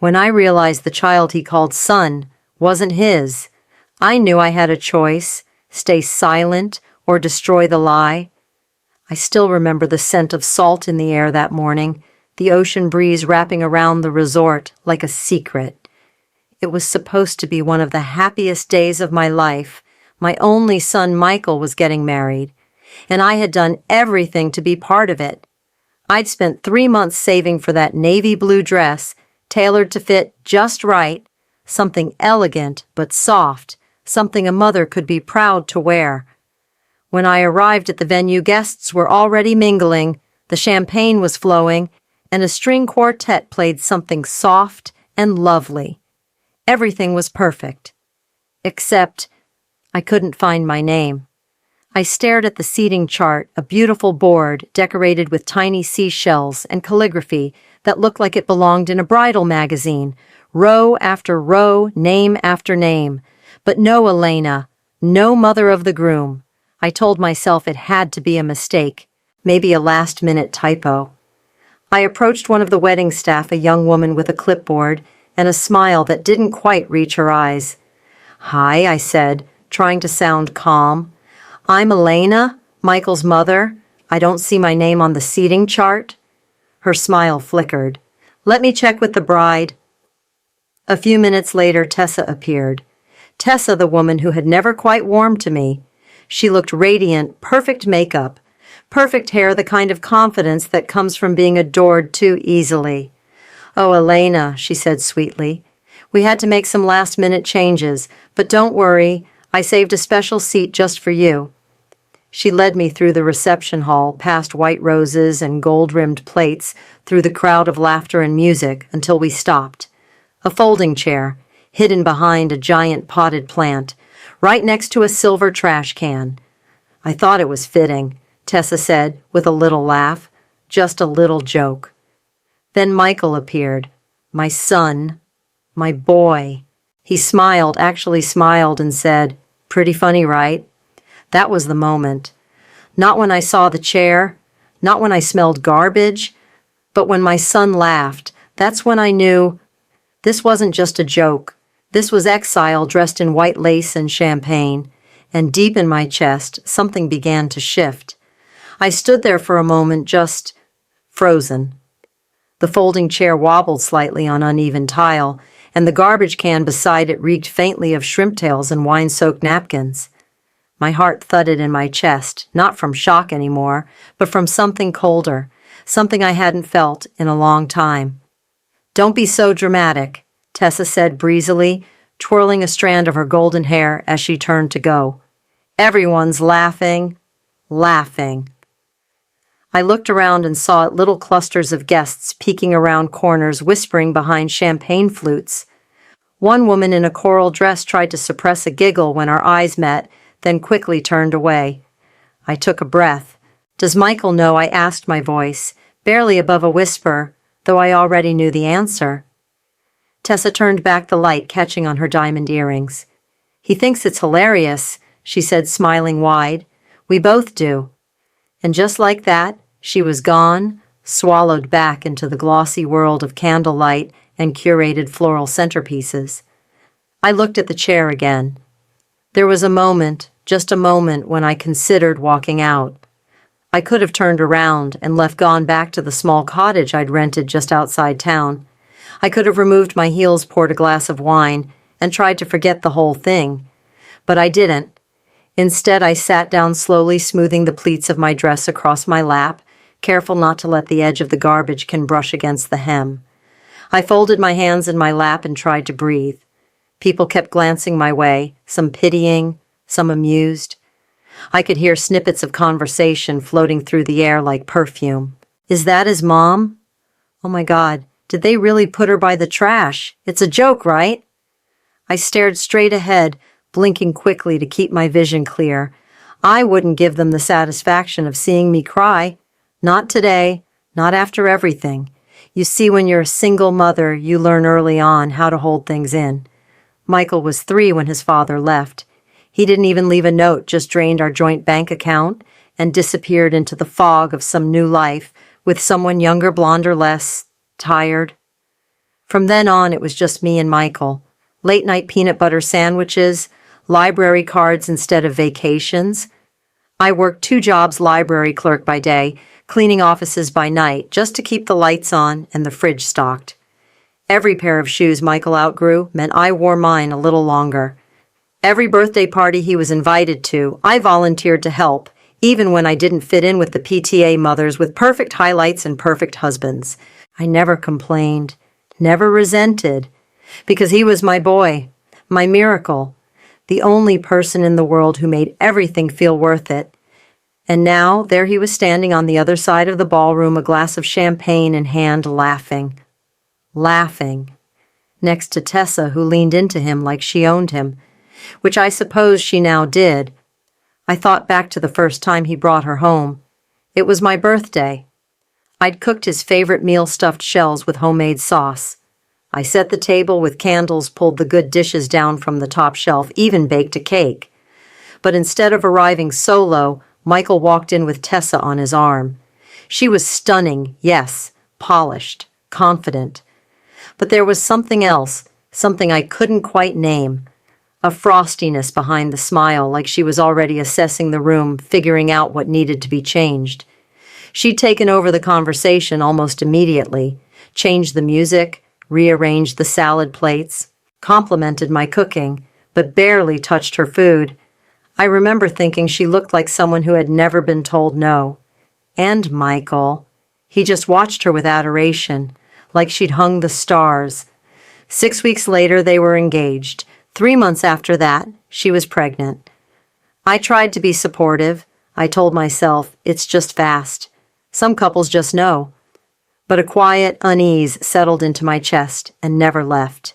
When I realized the child he called son wasn't his, I knew I had a choice: stay silent or destroy the lie. I still remember the scent of salt in the air that morning, the ocean breeze wrapping around the resort like a secret. It was supposed to be one of the happiest days of my life. My only son Michael was getting married, and I had done everything to be part of it. I'd spent 3 months saving for that navy blue dress, tailored to fit just right, something elegant but soft, something a mother could be proud to wear. When I arrived at the venue, guests were already mingling, the champagne was flowing, and a string quartet played something soft and lovely. Everything was perfect. Except I couldn't find my name. I stared at the seating chart, a beautiful board decorated with tiny seashells and calligraphy that looked like it belonged in a bridal magazine, row after row, name after name. But no Elena, no mother of the groom. I told myself it had to be a mistake, maybe a last-minute typo. I approached one of the wedding staff, a young woman with a clipboard and a smile that didn't quite reach her eyes. "Hi," I said, trying to sound calm. "I'm Elena, Michael's mother. I don't see my name on the seating chart." Her smile flickered. "Let me check with the bride." A few minutes later, Tessa appeared. Tessa, the woman who had never quite warmed to me. She looked radiant, perfect makeup, perfect hair, the kind of confidence that comes from being adored too easily. "Oh, Elena," she said sweetly. "We had to make some last-minute changes, but don't worry, I saved a special seat just for you." She led me through the reception hall, past white roses and gold-rimmed plates, through the crowd of laughter and music, until we stopped. A folding chair, hidden behind a giant potted plant, right next to a silver trash can. "I thought it was fitting," Tessa said, with a little laugh, just a little joke. Then Michael appeared, my son, my boy. He smiled, actually smiled, and said, "Pretty funny, right?" That was the moment. Not when I saw the chair, not when I smelled garbage, but when my son laughed. That's when I knew this wasn't just a joke. This was exile dressed in white lace and champagne, and deep in my chest, something began to shift. I stood there for a moment, just frozen. The folding chair wobbled slightly on uneven tile, and the garbage can beside it reeked faintly of shrimp tails and wine-soaked napkins. My heart thudded in my chest, not from shock anymore, but from something colder, something I hadn't felt in a long time. "Don't be so dramatic," Tessa said breezily, twirling a strand of her golden hair as she turned to go. "Everyone's laughing, laughing." I looked around and saw little clusters of guests peeking around corners, whispering behind champagne flutes. One woman in a coral dress tried to suppress a giggle when our eyes met, then quickly turned away. I took a breath. "Does Michael know?" I asked, my voice barely above a whisper, though I already knew the answer. Tessa turned back the light, catching on her diamond earrings. "He thinks it's hilarious," she said, smiling wide. "We both do." And just like that, she was gone, swallowed back into the glossy world of candlelight and curated floral centerpieces. I looked at the chair again. There was a moment, just a moment, when I considered walking out. I could have turned around and gone back to the small cottage I'd rented just outside town. I could have removed my heels, poured a glass of wine, and tried to forget the whole thing. But I didn't. Instead, I sat down slowly, smoothing the pleats of my dress across my lap, careful not to let the edge of the garbage can brush against the hem. I folded my hands in my lap and tried to breathe. People kept glancing my way, some pitying, some amused. I could hear snippets of conversation floating through the air like perfume. "Is that his mom? Oh my God, did they really put her by the trash? It's a joke, right?" I stared straight ahead, blinking quickly to keep my vision clear. I wouldn't give them the satisfaction of seeing me cry. Not today, not after everything. You see, when you're a single mother, you learn early on how to hold things in. Michael was 3 when his father left. He didn't even leave a note, just drained our joint bank account and disappeared into the fog of some new life with someone younger, blonder, less tired. From then on, it was just me and Michael. Late-night peanut butter sandwiches, library cards instead of vacations. I worked 2 jobs, library clerk by day, cleaning offices by night, just to keep the lights on and the fridge stocked. Every pair of shoes Michael outgrew meant I wore mine a little longer. Every birthday party he was invited to, I volunteered to help, even when I didn't fit in with the PTA mothers with perfect highlights and perfect husbands. I never complained, never resented, because he was my boy, my miracle, the only person in the world who made everything feel worth it. And now, there he was standing on the other side of the ballroom, a glass of champagne in hand, laughing, next to Tessa, who leaned into him like she owned him, which I suppose she now did. I thought back to the first time he brought her home. It was my birthday. I'd cooked his favorite meal, stuffed shells with homemade sauce. I set the table with candles, pulled the good dishes down from the top shelf, even baked a cake. But instead of arriving solo, Michael walked in with Tessa on his arm. She was stunning, yes, polished, confident. But there was something else, something I couldn't quite name. A frostiness behind the smile, like she was already assessing the room, figuring out what needed to be changed. She'd taken over the conversation almost immediately, changed the music, rearranged the salad plates, complimented my cooking, but barely touched her food. I remember thinking she looked like someone who had never been told no. And Michael. He just watched her with adoration, like she'd hung the stars. 6 weeks later, they were engaged. 3 months after that, she was pregnant. I tried to be supportive. I told myself, it's just fast. Some couples just know. But a quiet unease settled into my chest and never left.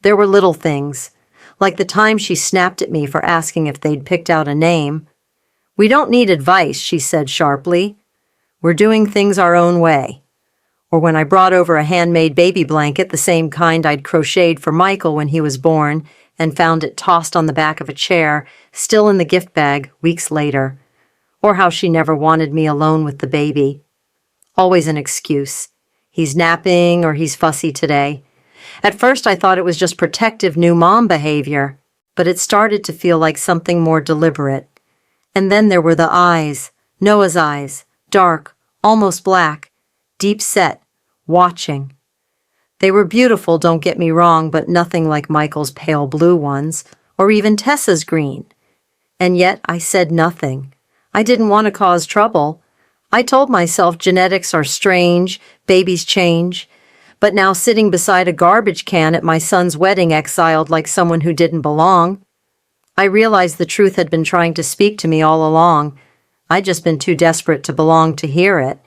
There were little things, like the time she snapped at me for asking if they'd picked out a name. "We don't need advice," she said sharply. "We're doing things our own way." Or when I brought over a handmade baby blanket, the same kind I'd crocheted for Michael when he was born, and found it tossed on the back of a chair, still in the gift bag, weeks later. Or how she never wanted me alone with the baby. Always an excuse. He's napping or he's fussy today. At first I thought it was just protective new mom behavior, but it started to feel like something more deliberate. And then there were the eyes, Noah's eyes, dark, almost black, deep set, watching. They were beautiful, don't get me wrong, but nothing like Michael's pale blue ones, or even Tessa's green. And yet I said nothing. I didn't want to cause trouble. I told myself genetics are strange, babies change. But now sitting beside a garbage can at my son's wedding, exiled like someone who didn't belong, I realized the truth had been trying to speak to me all along. I'd just been too desperate to belong to hear it.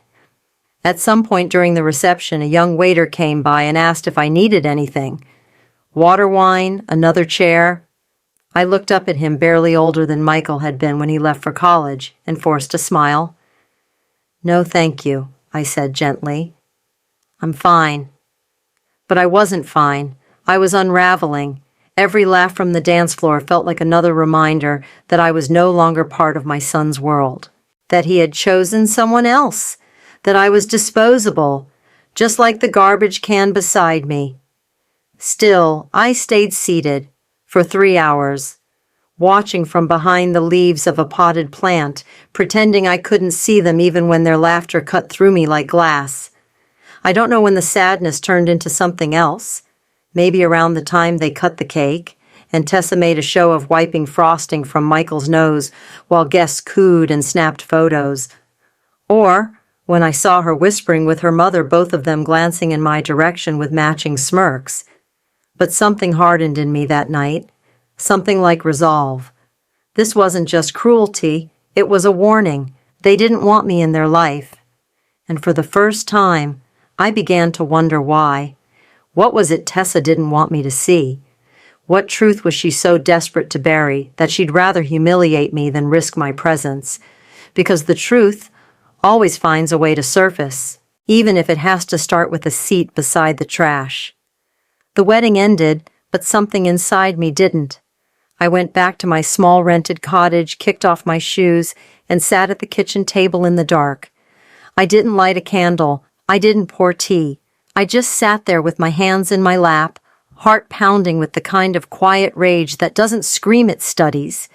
At some point during the reception, a young waiter came by and asked if I needed anything. Water, wine, another chair. I looked up at him, barely older than Michael had been when he left for college, and forced a smile. "No, thank you," I said gently. "I'm fine." But I wasn't fine. I was unraveling. Every laugh from the dance floor felt like another reminder that I was no longer part of my son's world, that he had chosen someone else, that I was disposable, just like the garbage can beside me. Still, I stayed seated for 3 hours, watching from behind the leaves of a potted plant, pretending I couldn't see them even when their laughter cut through me like glass. I don't know when the sadness turned into something else, maybe around the time they cut the cake, and Tessa made a show of wiping frosting from Michael's nose while guests cooed and snapped photos. Or when I saw her whispering with her mother, both of them glancing in my direction with matching smirks. But something hardened in me that night, something like resolve. This wasn't just cruelty, it was a warning. They didn't want me in their life. And for the first time, I began to wonder why. What was it Tessa didn't want me to see? What truth was she so desperate to bury that she'd rather humiliate me than risk my presence? Because the truth always finds a way to surface, even if it has to start with a seat beside the trash. The wedding ended, but something inside me didn't. I went back to my small rented cottage, kicked off my shoes, and sat at the kitchen table in the dark. I didn't light a candle. I didn't pour tea. I just sat there with my hands in my lap, heart pounding with the kind of quiet rage that doesn't scream at studies.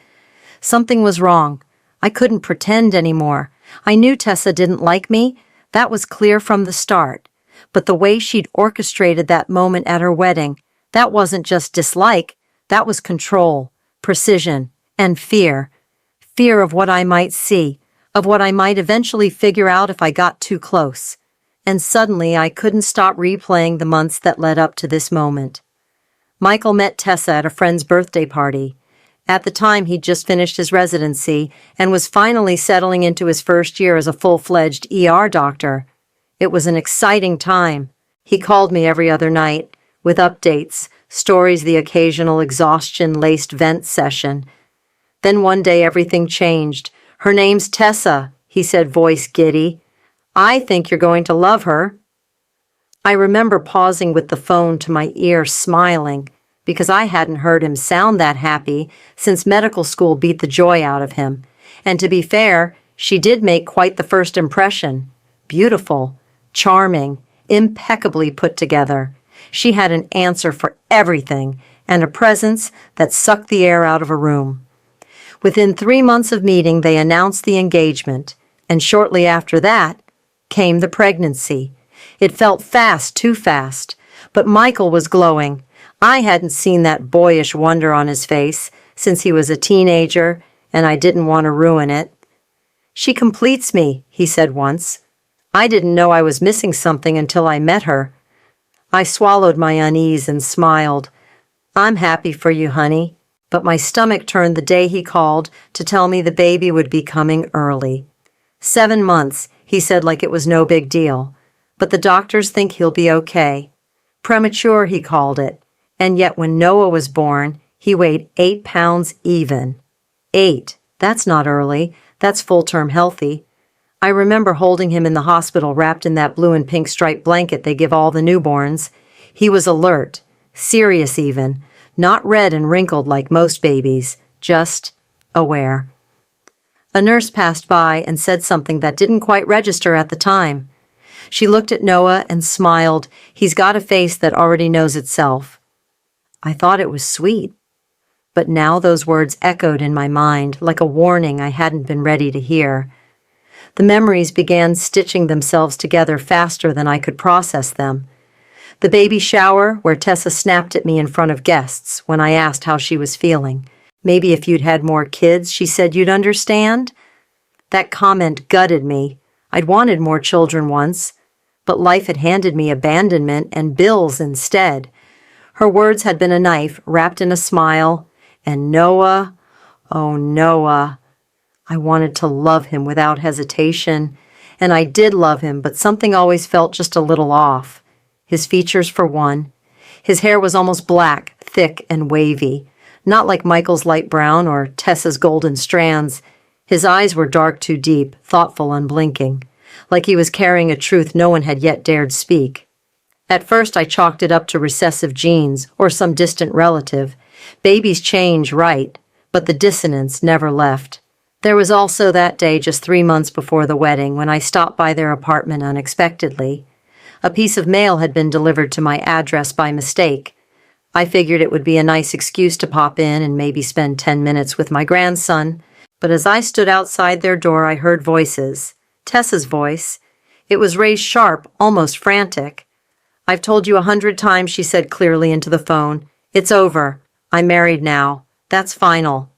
Something was wrong. I couldn't pretend anymore. I knew Tessa didn't like me. That was clear from the start. But the way she'd orchestrated that moment at her wedding, that wasn't just dislike, that was control, precision, and fear. Fear of what I might see, of what I might eventually figure out if I got too close. And suddenly I couldn't stop replaying the months that led up to this moment. Michael met Tessa at a friend's birthday party. At the time, he'd just finished his residency and was finally settling into his first year as a full-fledged ER doctor. It was an exciting time. He called me every other night, with updates, stories, the occasional exhaustion-laced vent session. Then one day everything changed. "Her name's Tessa," he said, voice giddy. "I think you're going to love her." I remember pausing with the phone to my ear, smiling, because I hadn't heard him sound that happy since medical school beat the joy out of him. And to be fair, she did make quite the first impression. Beautiful, charming, impeccably put together. She had an answer for everything and a presence that sucked the air out of a room. Within 3 months of meeting, they announced the engagement, and shortly after that came the pregnancy. It felt fast, too fast, but Michael was glowing. I hadn't seen that boyish wonder on his face since he was a teenager, and I didn't want to ruin it. "She completes me," he said once. I didn't know I was missing something until I met her. I swallowed my unease and smiled. "I'm happy for you, honey." But my stomach turned the day he called to tell me the baby would be coming early. 7 months, he said, like it was no big deal. But the doctors think he'll be okay. Premature, he called it. And yet when Noah was born, he weighed 8 pounds even. 8. That's not early. That's full-term healthy. I remember holding him in the hospital wrapped in that blue and pink striped blanket they give all the newborns. He was alert, serious even, not red and wrinkled like most babies, just aware. A nurse passed by and said something that didn't quite register at the time. She looked at Noah and smiled. He's got a face that already knows itself. I thought it was sweet. But now those words echoed in my mind like a warning I hadn't been ready to hear. The memories began stitching themselves together faster than I could process them. The baby shower, where Tessa snapped at me in front of guests when I asked how she was feeling. "Maybe if you'd had more kids," she said, "you'd understand." That comment gutted me. I'd wanted more children once, but life had handed me abandonment and bills instead. Her words had been a knife wrapped in a smile, and Noah, oh Noah, I wanted to love him without hesitation, and I did love him, but something always felt just a little off. His features, for one. His hair was almost black, thick and wavy, not like Michael's light brown or Tessa's golden strands. His eyes were dark too deep, thoughtful, unblinking, like he was carrying a truth no one had yet dared speak. At first I chalked it up to recessive genes or some distant relative. Babies change, right, but the dissonance never left. There was also that day just 3 months before the wedding when I stopped by their apartment unexpectedly. A piece of mail had been delivered to my address by mistake. I figured it would be a nice excuse to pop in and maybe spend 10 minutes with my grandson. But as I stood outside their door, I heard voices. Tessa's voice. It was raised sharp, almost frantic. "I've told you 100 times," she said clearly into the phone. "It's over. I'm married now. That's final."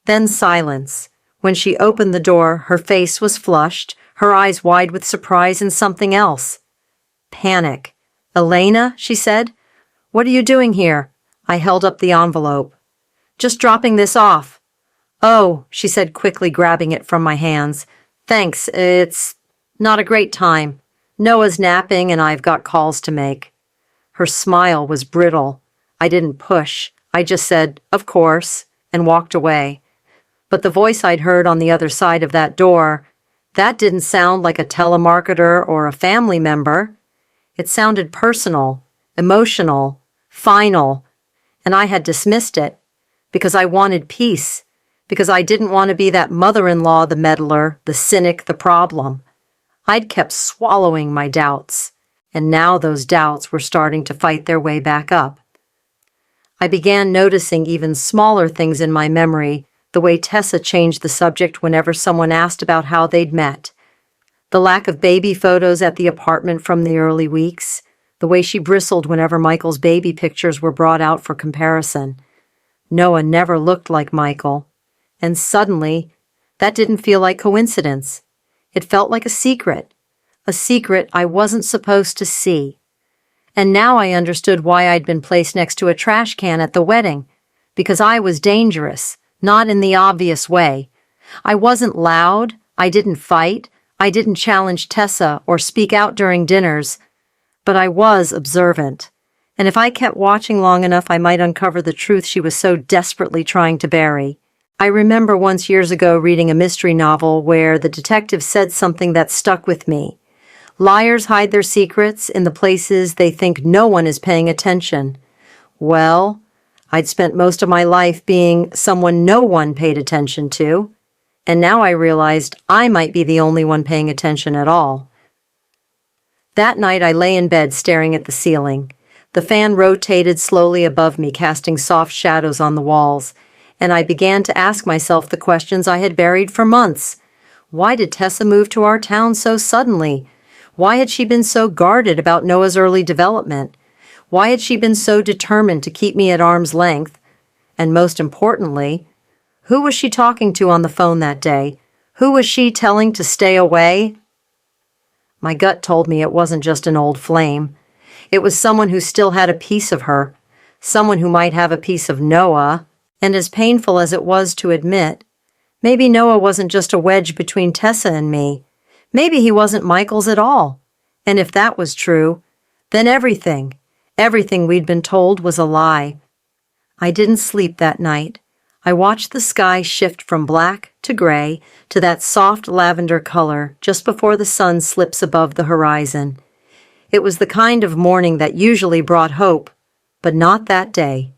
Then silence. When she opened the door, her face was flushed, her eyes wide with surprise and something else. Panic. "Elena," she said. "What are you doing here?" I held up the envelope. "Just dropping this off." "Oh," she said quickly, grabbing it from my hands. "Thanks, it's not a great time. Noah's napping and I've got calls to make." Her smile was brittle. I didn't push. I just said, "Of course," and walked away. But the voice I'd heard on the other side of that door, that didn't sound like a telemarketer or a family member. It sounded personal, emotional, final, and I had dismissed it because I wanted peace, because I didn't want to be that mother-in-law, the meddler, the cynic, the problem. I'd kept swallowing my doubts. and now those doubts were starting to fight their way back up. I began noticing even smaller things in my memory, the way Tessa changed the subject whenever someone asked about how they'd met, the lack of baby photos at the apartment from the early weeks, the way she bristled whenever Michael's baby pictures were brought out for comparison. Noah never looked like Michael, and suddenly, that didn't feel like coincidence. It felt like a secret I wasn't supposed to see. And now I understood why I'd been placed next to a trash can at the wedding, because I was dangerous, not in the obvious way. I wasn't loud, I didn't fight, I didn't challenge Tessa or speak out during dinners, but I was observant. And if I kept watching long enough, I might uncover the truth she was so desperately trying to bury. I remember once years ago reading a mystery novel where the detective said something that stuck with me. Liars hide their secrets in the places they think no one is paying attention. Well, I'd spent most of my life being someone no one paid attention to, and now I realized I might be the only one paying attention at all. That night I lay in bed staring at the ceiling. The fan rotated slowly above me, casting soft shadows on the walls, and I began to ask myself the questions I had buried for months. Why did Tessa move to our town so suddenly? Why had she been so guarded about Noah's early development? Why had she been so determined to keep me at arm's length? And most importantly, who was she talking to on the phone that day? Who was she telling to stay away? My gut told me it wasn't just an old flame. It was someone who still had a piece of her, someone who might have a piece of Noah. And as painful as it was to admit, maybe Noah wasn't just a wedge between Tessa and me. Maybe he wasn't Michael's at all. And if that was true, then everything we'd been told was a lie. I didn't sleep that night. I watched the sky shift from black to gray to that soft lavender color just before the sun slips above the horizon. It was the kind of morning that usually brought hope, but not that day.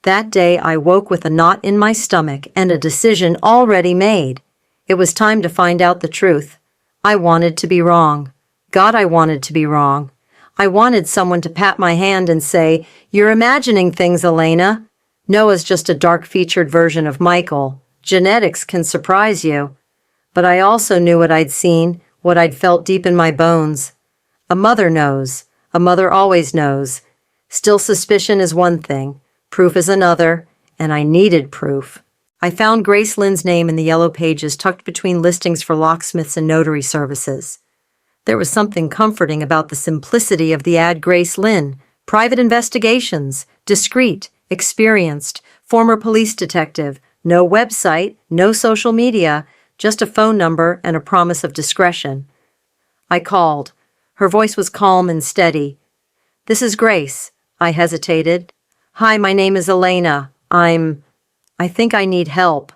That day I woke with a knot in my stomach and a decision already made. It was time to find out the truth. I wanted to be wrong. God, I wanted to be wrong. I wanted someone to pat my hand and say, "You're imagining things, Elena. Noah's just a dark-featured version of Michael. Genetics can surprise you." But I also knew what I'd seen, what I'd felt deep in my bones. A mother knows. A mother always knows. Still, suspicion is one thing. Proof is another, and I needed proof. I found Grace Lynn's name in the yellow pages tucked between listings for locksmiths and notary services. There was something comforting about the simplicity of the ad. Grace Lynn, private investigations, discreet, experienced, former police detective, no website, no social media, just a phone number and a promise of discretion. I called. Her voice was calm and steady. "This is Grace." I hesitated. "Hi, my name is Elena. I think I need help."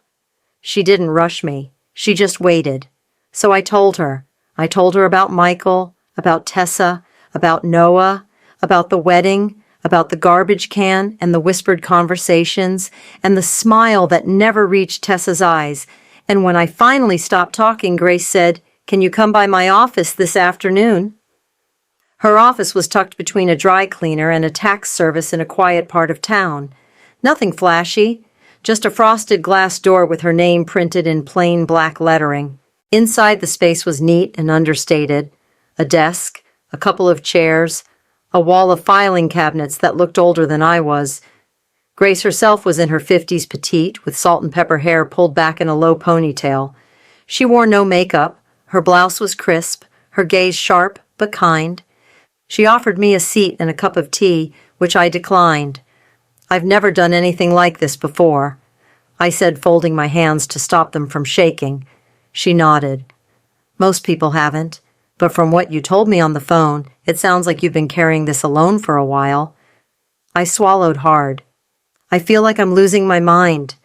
She didn't rush me. She just waited. So I told her. I told her about Michael, about Tessa, about Noah, about the wedding, about the garbage can and the whispered conversations and the smile that never reached Tessa's eyes. And when I finally stopped talking, Grace said, "Can you come by my office this afternoon?" Her office was tucked between a dry cleaner and a tax service in a quiet part of town. Nothing flashy, just a frosted glass door with her name printed in plain black lettering. Inside, the space was neat and understated. A desk, a couple of chairs, a wall of filing cabinets that looked older than I was. Grace herself was in her 50s, petite, with salt and pepper hair pulled back in a low ponytail. She wore no makeup. Her blouse was crisp, her gaze sharp but kind. She offered me a seat and a cup of tea, which I declined. "I've never done anything like this before," I said, folding my hands to stop them from shaking. She nodded. "Most people haven't, but from what you told me on the phone, it sounds like you've been carrying this alone for a while." I swallowed hard. "I feel like I'm losing my mind."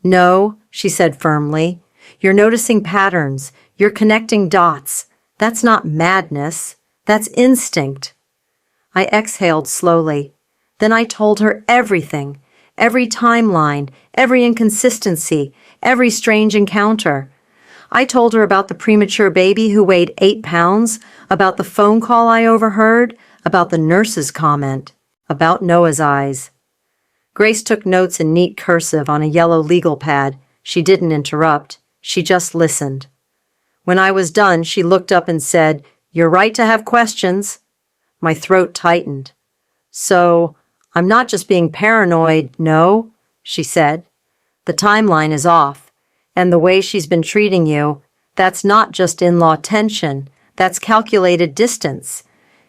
"No," she said firmly. "You're noticing patterns. You're connecting dots. That's not madness. That's instinct." I exhaled slowly. Then I told her everything, every timeline, every inconsistency, every strange encounter. I told her about the premature baby who weighed 8 pounds, about the phone call I overheard, about the nurse's comment, about Noah's eyes. Grace took notes in neat cursive on a yellow legal pad. She didn't interrupt. She just listened. When I was done, she looked up and said, "You're right to have questions." My throat tightened. "So, I'm not just being paranoid, no?" she said. "The timeline is off, and the way she's been treating you, that's not just in-law tension, that's calculated distance."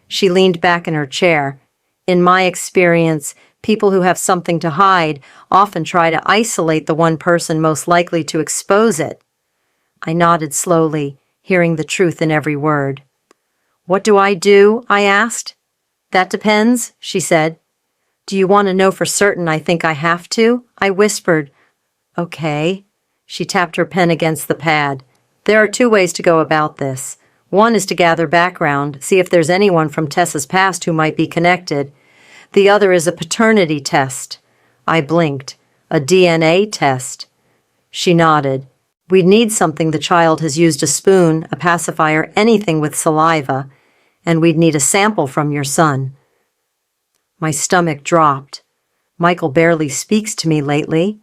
She leaned back in her chair. "In my experience, people who have something to hide often try to isolate the one person most likely to expose it." I nodded slowly, hearing the truth in every word. "What do I do?" I asked. "That depends," she said. "Do you want to know for certain I think I have to?" I whispered. "Okay." She tapped her pen against the pad. "There are 2 ways to go about this. One is to gather background, see if there's anyone from Tessa's past who might be connected. The other is a paternity test." I blinked. "A DNA test?" She nodded. "We'd need something the child has used, a spoon, a pacifier, anything with saliva. And we'd need a sample from your son." My stomach dropped. Michael barely speaks to me lately.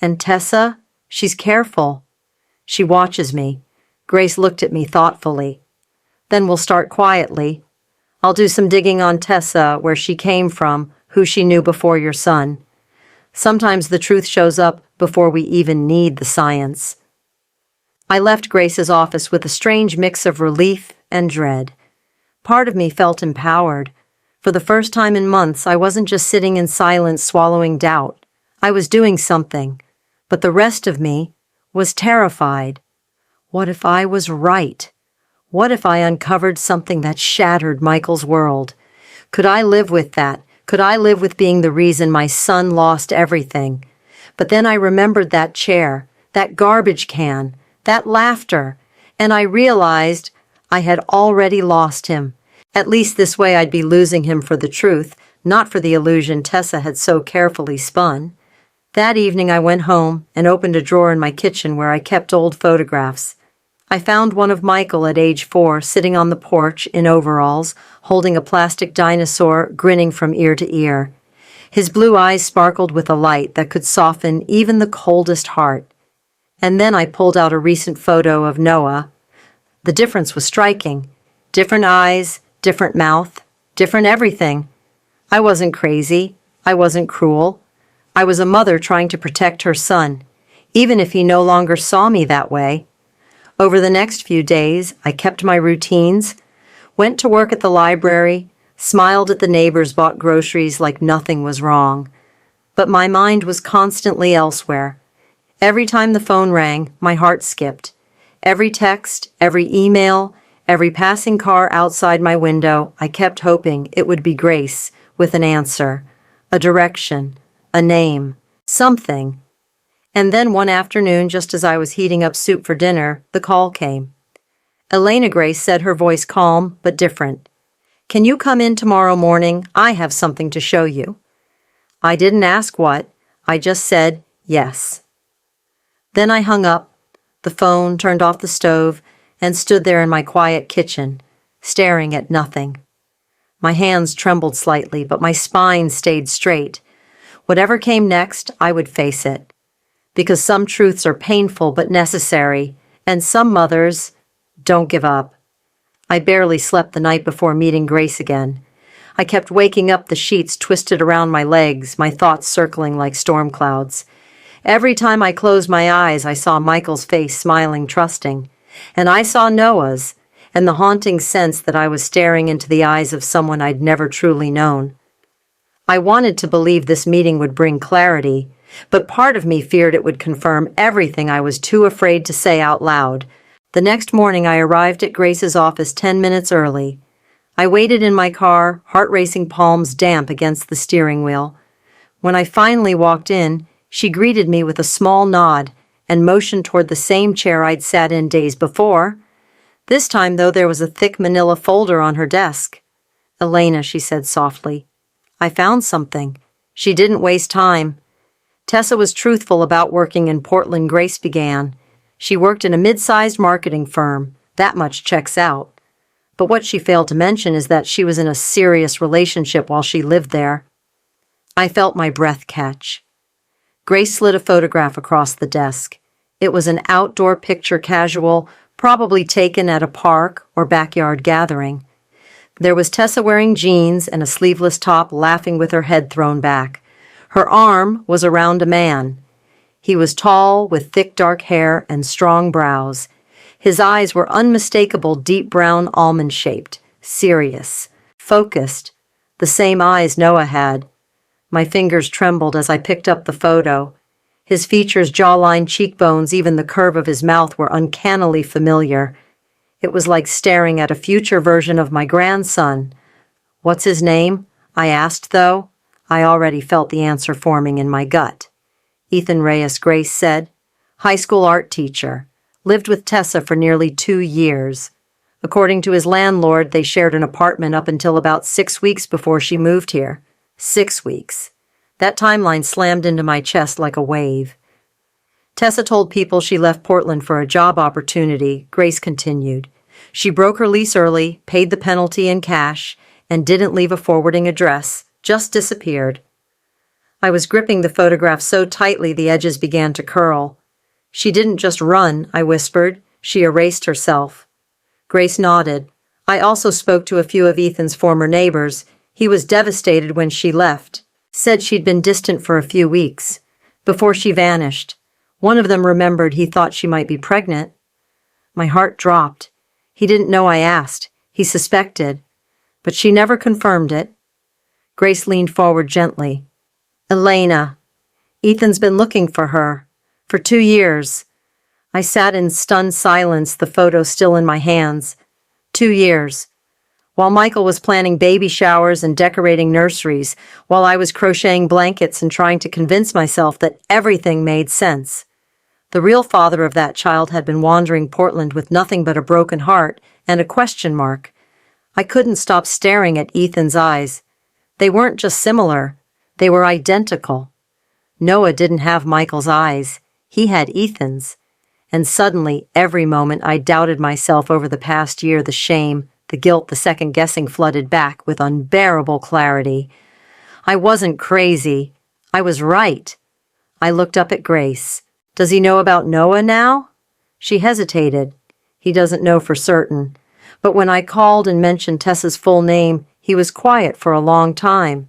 And Tessa? She's careful. She watches me. Grace looked at me thoughtfully. "Then we'll start quietly. I'll do some digging on Tessa, where she came from, who she knew before your son. Sometimes the truth shows up before we even need the science." I left Grace's office with a strange mix of relief and dread. Part of me felt empowered. For the first time in months, I wasn't just sitting in silence swallowing doubt. I was doing something. But the rest of me was terrified. What if I was right? What if I uncovered something that shattered Michael's world? Could I live with that? Could I live with being the reason my son lost everything? But then I remembered that chair, that garbage can, that laughter, and I realized I had already lost him. At least this way I'd be losing him for the truth, not for the illusion Tessa had so carefully spun. That evening I went home and opened a drawer in my kitchen where I kept old photographs. I found one of Michael at age 4 sitting on the porch in overalls, holding a plastic dinosaur, grinning from ear to ear. His blue eyes sparkled with a light that could soften even the coldest heart. And then I pulled out a recent photo of Noah. The difference was striking. Different eyes, different mouth, different everything. I wasn't crazy. I wasn't cruel. I was a mother trying to protect her son, even if he no longer saw me that way. Over the next few days, I kept my routines, went to work at the library, smiled at the neighbors, bought groceries like nothing was wrong. But my mind was constantly elsewhere. Every time the phone rang, my heart skipped. Every text, every email, every passing car outside my window, I kept hoping it would be Grace with an answer, a direction, a name, something. And then one afternoon, just as I was heating up soup for dinner, the call came. Elena, Grace said, her voice calm but different. "Can you come in tomorrow morning? I have something to show you." I didn't ask what. I just said yes. Then I hung up the phone, turned off the stove, and stood there in my quiet kitchen, staring at nothing. My hands trembled slightly, but my spine stayed straight. Whatever came next, I would face it. Because some truths are painful but necessary, and some mothers don't give up. I barely slept the night before meeting Grace again. I kept waking up, the sheets twisted around my legs, my thoughts circling like storm clouds. Every time I closed my eyes, I saw Michael's face smiling, trusting. And I saw Noah's, and the haunting sense that I was staring into the eyes of someone I'd never truly known. I wanted to believe this meeting would bring clarity, but part of me feared it would confirm everything I was too afraid to say out loud. The next morning, I arrived at Grace's office 10 minutes early. I waited in my car, heart-racing, palms damp against the steering wheel. When I finally walked in, she greeted me with a small nod and motioned toward the same chair I'd sat in days before. This time, though, there was a thick manila folder on her desk. "Elena," she said softly, "I found something." She didn't waste time. Tessa was truthful about working in Portland, Grace began. She worked in a mid-sized marketing firm. That much checks out. But what she failed to mention is that she was in a serious relationship while she lived there. I felt my breath catch. Grace slid a photograph across the desk. It was an outdoor picture, casual, probably taken at a park or backyard gathering. There was Tessa wearing jeans and a sleeveless top, laughing with her head thrown back. Her arm was around a man. He was tall, with thick dark hair and strong brows. His eyes were unmistakable, deep brown, almond-shaped, serious, focused, the same eyes Noah had. My fingers trembled as I picked up the photo. His features, jawline, cheekbones, even the curve of his mouth were uncannily familiar. It was like staring at a future version of my grandson. "What's his name?" I asked, though. I already felt the answer forming in my gut. "Ethan Reyes," Grace said. "High school art teacher. Lived with Tessa for nearly 2 years. According to his landlord, they shared an apartment up until about 6 weeks before she moved here. 6 weeks. That timeline slammed into my chest like a wave. Tessa told people she left Portland for a job opportunity," Grace continued. "She broke her lease early, paid the penalty in cash, and didn't leave a forwarding address, just disappeared." I was gripping the photograph so tightly the edges began to curl. "She didn't just run," I whispered. "She erased herself." Grace nodded. "I also spoke to a few of Ethan's former neighbors. He was devastated when she left. Said she'd been distant for a few weeks, before she vanished. One of them remembered he thought she might be pregnant." My heart dropped. He didn't know I asked. He suspected. But she never confirmed it. Grace leaned forward gently. "Elena. Ethan's been looking for her. For 2 years." I sat in stunned silence, the photo still in my hands. 2 years. While Michael was planning baby showers and decorating nurseries, while I was crocheting blankets and trying to convince myself that everything made sense. The real father of that child had been wandering Portland with nothing but a broken heart and a question mark. I couldn't stop staring at Ethan's eyes. They weren't just similar, they were identical. Noah didn't have Michael's eyes, he had Ethan's. And suddenly, every moment I doubted myself over the past year, the shame, the guilt, the second-guessing flooded back with unbearable clarity. I wasn't crazy. I was right. I looked up at Grace. "Does he know about Noah now?" She hesitated. "He doesn't know for certain. But when I called and mentioned Tessa's full name, he was quiet for a long time.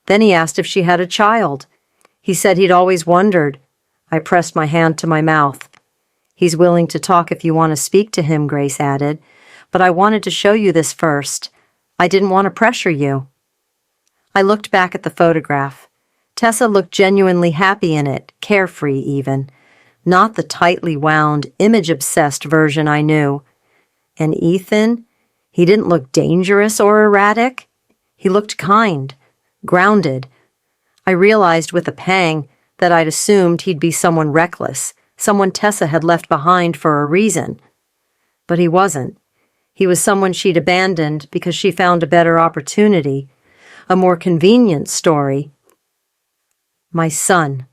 Then he asked if she had a child. He said he'd always wondered." I pressed my hand to my mouth. "He's willing to talk if you want to speak to him," Grace added. "But I wanted to show you this first. I didn't want to pressure you." I looked back at the photograph. Tessa looked genuinely happy in it, carefree even. Not the tightly wound, image-obsessed version I knew. And Ethan? He didn't look dangerous or erratic. He looked kind, grounded. I realized with a pang that I'd assumed he'd be someone reckless, someone Tessa had left behind for a reason. But he wasn't. He was someone she'd abandoned because she found a better opportunity, a more convenient story. My son.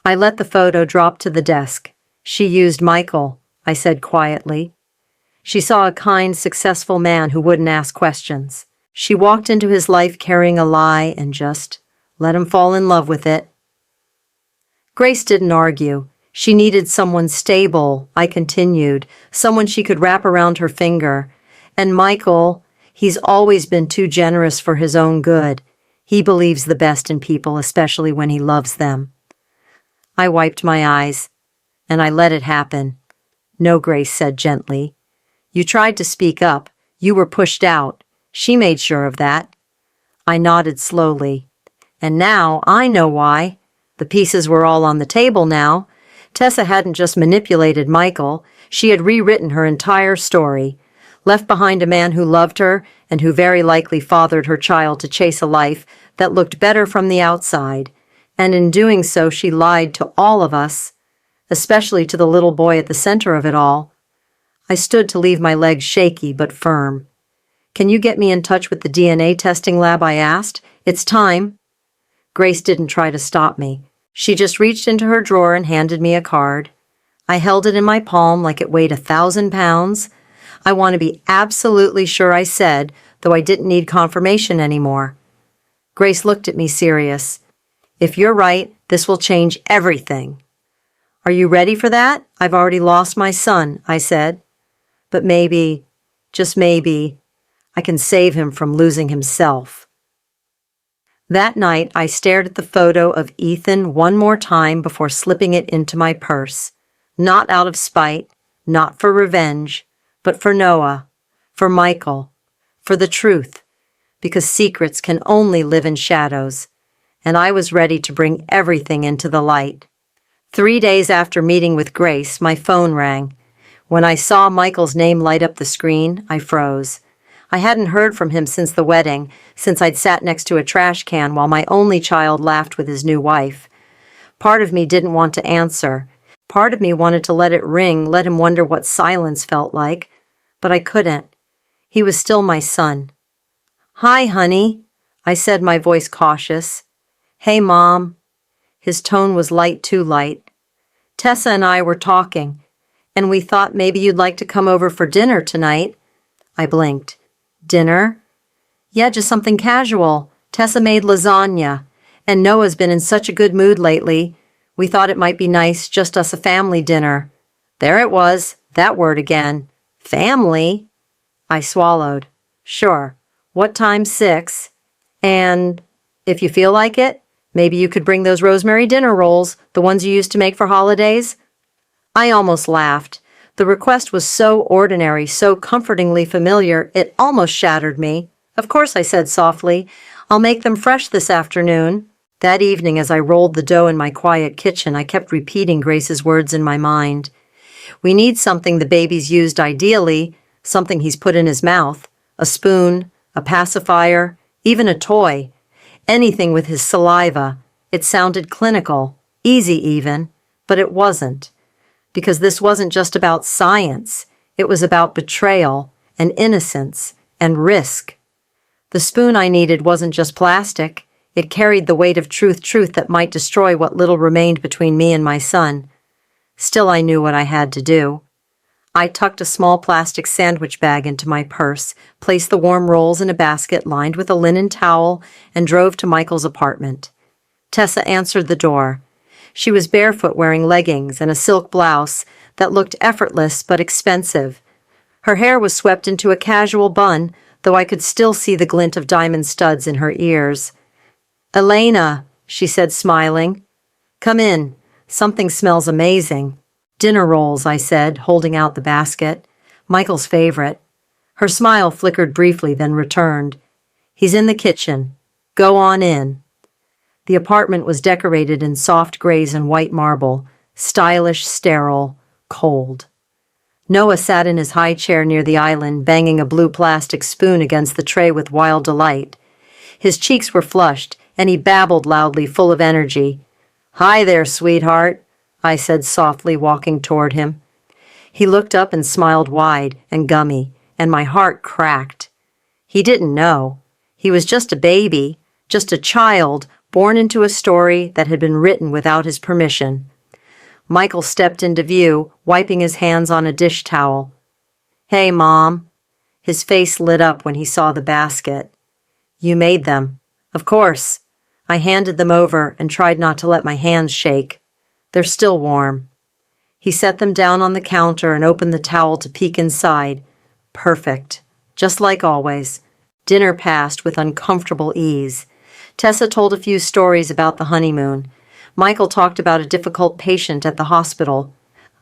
I let the photo drop to the desk. "She used Michael," I said quietly. She saw a kind, successful man who wouldn't ask questions. She walked into his life carrying a lie and just let him fall in love with it. Grace didn't argue. She needed someone stable, I continued, someone she could wrap around her finger. And Michael, he's always been too generous for his own good. He believes the best in people, especially when he loves them. I wiped my eyes, and I let it happen. "No," Grace said gently. "You tried to speak up. You were pushed out. She made sure of that." I nodded slowly. "And now I know why. The pieces were all on the table now. Tessa hadn't just manipulated Michael. She had rewritten her entire story, left behind a man who loved her and who very likely fathered her child to chase a life that looked better from the outside. And in doing so, she lied to all of us, especially to the little boy at the center of it all." I stood to leave, my legs shaky but firm. "Can you get me in touch with the DNA testing lab?" I asked. "It's time." Grace didn't try to stop me. She just reached into her drawer and handed me a card. I held it in my palm like it weighed 1,000 pounds. I want to be absolutely sure I said, though I didn't need confirmation anymore. Grace looked at me serious. If you're right, this will change everything. Are you ready for that? I've already lost my son, I said. But maybe, just maybe, I can save him from losing himself. That night, I stared at the photo of Ethan one more time before slipping it into my purse. Not out of spite, not for revenge, but for Noah, for Michael, for the truth, because secrets can only live in shadows, and I was ready to bring everything into the light. 3 days after meeting with Grace, my phone rang. When I saw Michael's name light up the screen, I froze. I hadn't heard from him since the wedding, since I'd sat next to a trash can while my only child laughed with his new wife. Part of me didn't want to answer. Part of me wanted to let it ring, let him wonder what silence felt like. But I couldn't. He was still my son. "Hi, honey," I said, my voice cautious. "Hey, Mom." His tone was light, too light. "Tessa and I were talking, and we thought maybe you'd like to come over for dinner tonight." I blinked. "Dinner?" "Yeah, just something casual. Tessa made lasagna, and Noah's been in such a good mood lately. We thought it might be nice, just us, a family dinner." There it was, that word again. Family? I swallowed. "Sure. What time? 6? And if you feel like it, maybe you could bring those rosemary dinner rolls, the ones you used to make for holidays?" I almost laughed. The request was so ordinary, so comfortingly familiar, it almost shattered me. "Of course," I said softly. "I'll make them fresh this afternoon." That evening, as I rolled the dough in my quiet kitchen, I kept repeating Grace's words in my mind. "We need something the baby's used ideally, something he's put in his mouth, a spoon, a pacifier, even a toy. Anything with his saliva." It sounded clinical, easy even, but it wasn't. Because this wasn't just about science. It was about betrayal and innocence and risk. The spoon I needed wasn't just plastic. It carried the weight of truth that might destroy what little remained between me and my son. Still, I knew what I had to do. I tucked a small plastic sandwich bag into my purse, placed the warm rolls in a basket lined with a linen towel, and drove to Michael's apartment. Tessa answered the door. She was barefoot, wearing leggings and a silk blouse that looked effortless but expensive. Her hair was swept into a casual bun, though I could still see the glint of diamond studs in her ears. "Elena," she said, smiling. "Come in. Something smells amazing." "Dinner rolls," I said, holding out the basket. Michael's favorite. Her smile flickered briefly, then returned. "He's in the kitchen. Go on in." The apartment was decorated in soft grays and white marble, stylish, sterile, cold. Noah sat in his high chair near the island, banging a blue plastic spoon against the tray with wild delight. His cheeks were flushed, and he babbled loudly, full of energy. "Hi there, sweetheart," I said softly, walking toward him. He looked up and smiled wide and gummy, and my heart cracked. He didn't know. He was just a baby, just a child, born into a story that had been written without his permission. Michael stepped into view, wiping his hands on a dish towel. "Hey, Mom." His face lit up when he saw the basket. "You made them." "Of course." I handed them over and tried not to let my hands shake. "They're still warm." He set them down on the counter and opened the towel to peek inside. Perfect. Just like always. Dinner passed with uncomfortable ease. Tessa told a few stories about the honeymoon. Michael talked about a difficult patient at the hospital.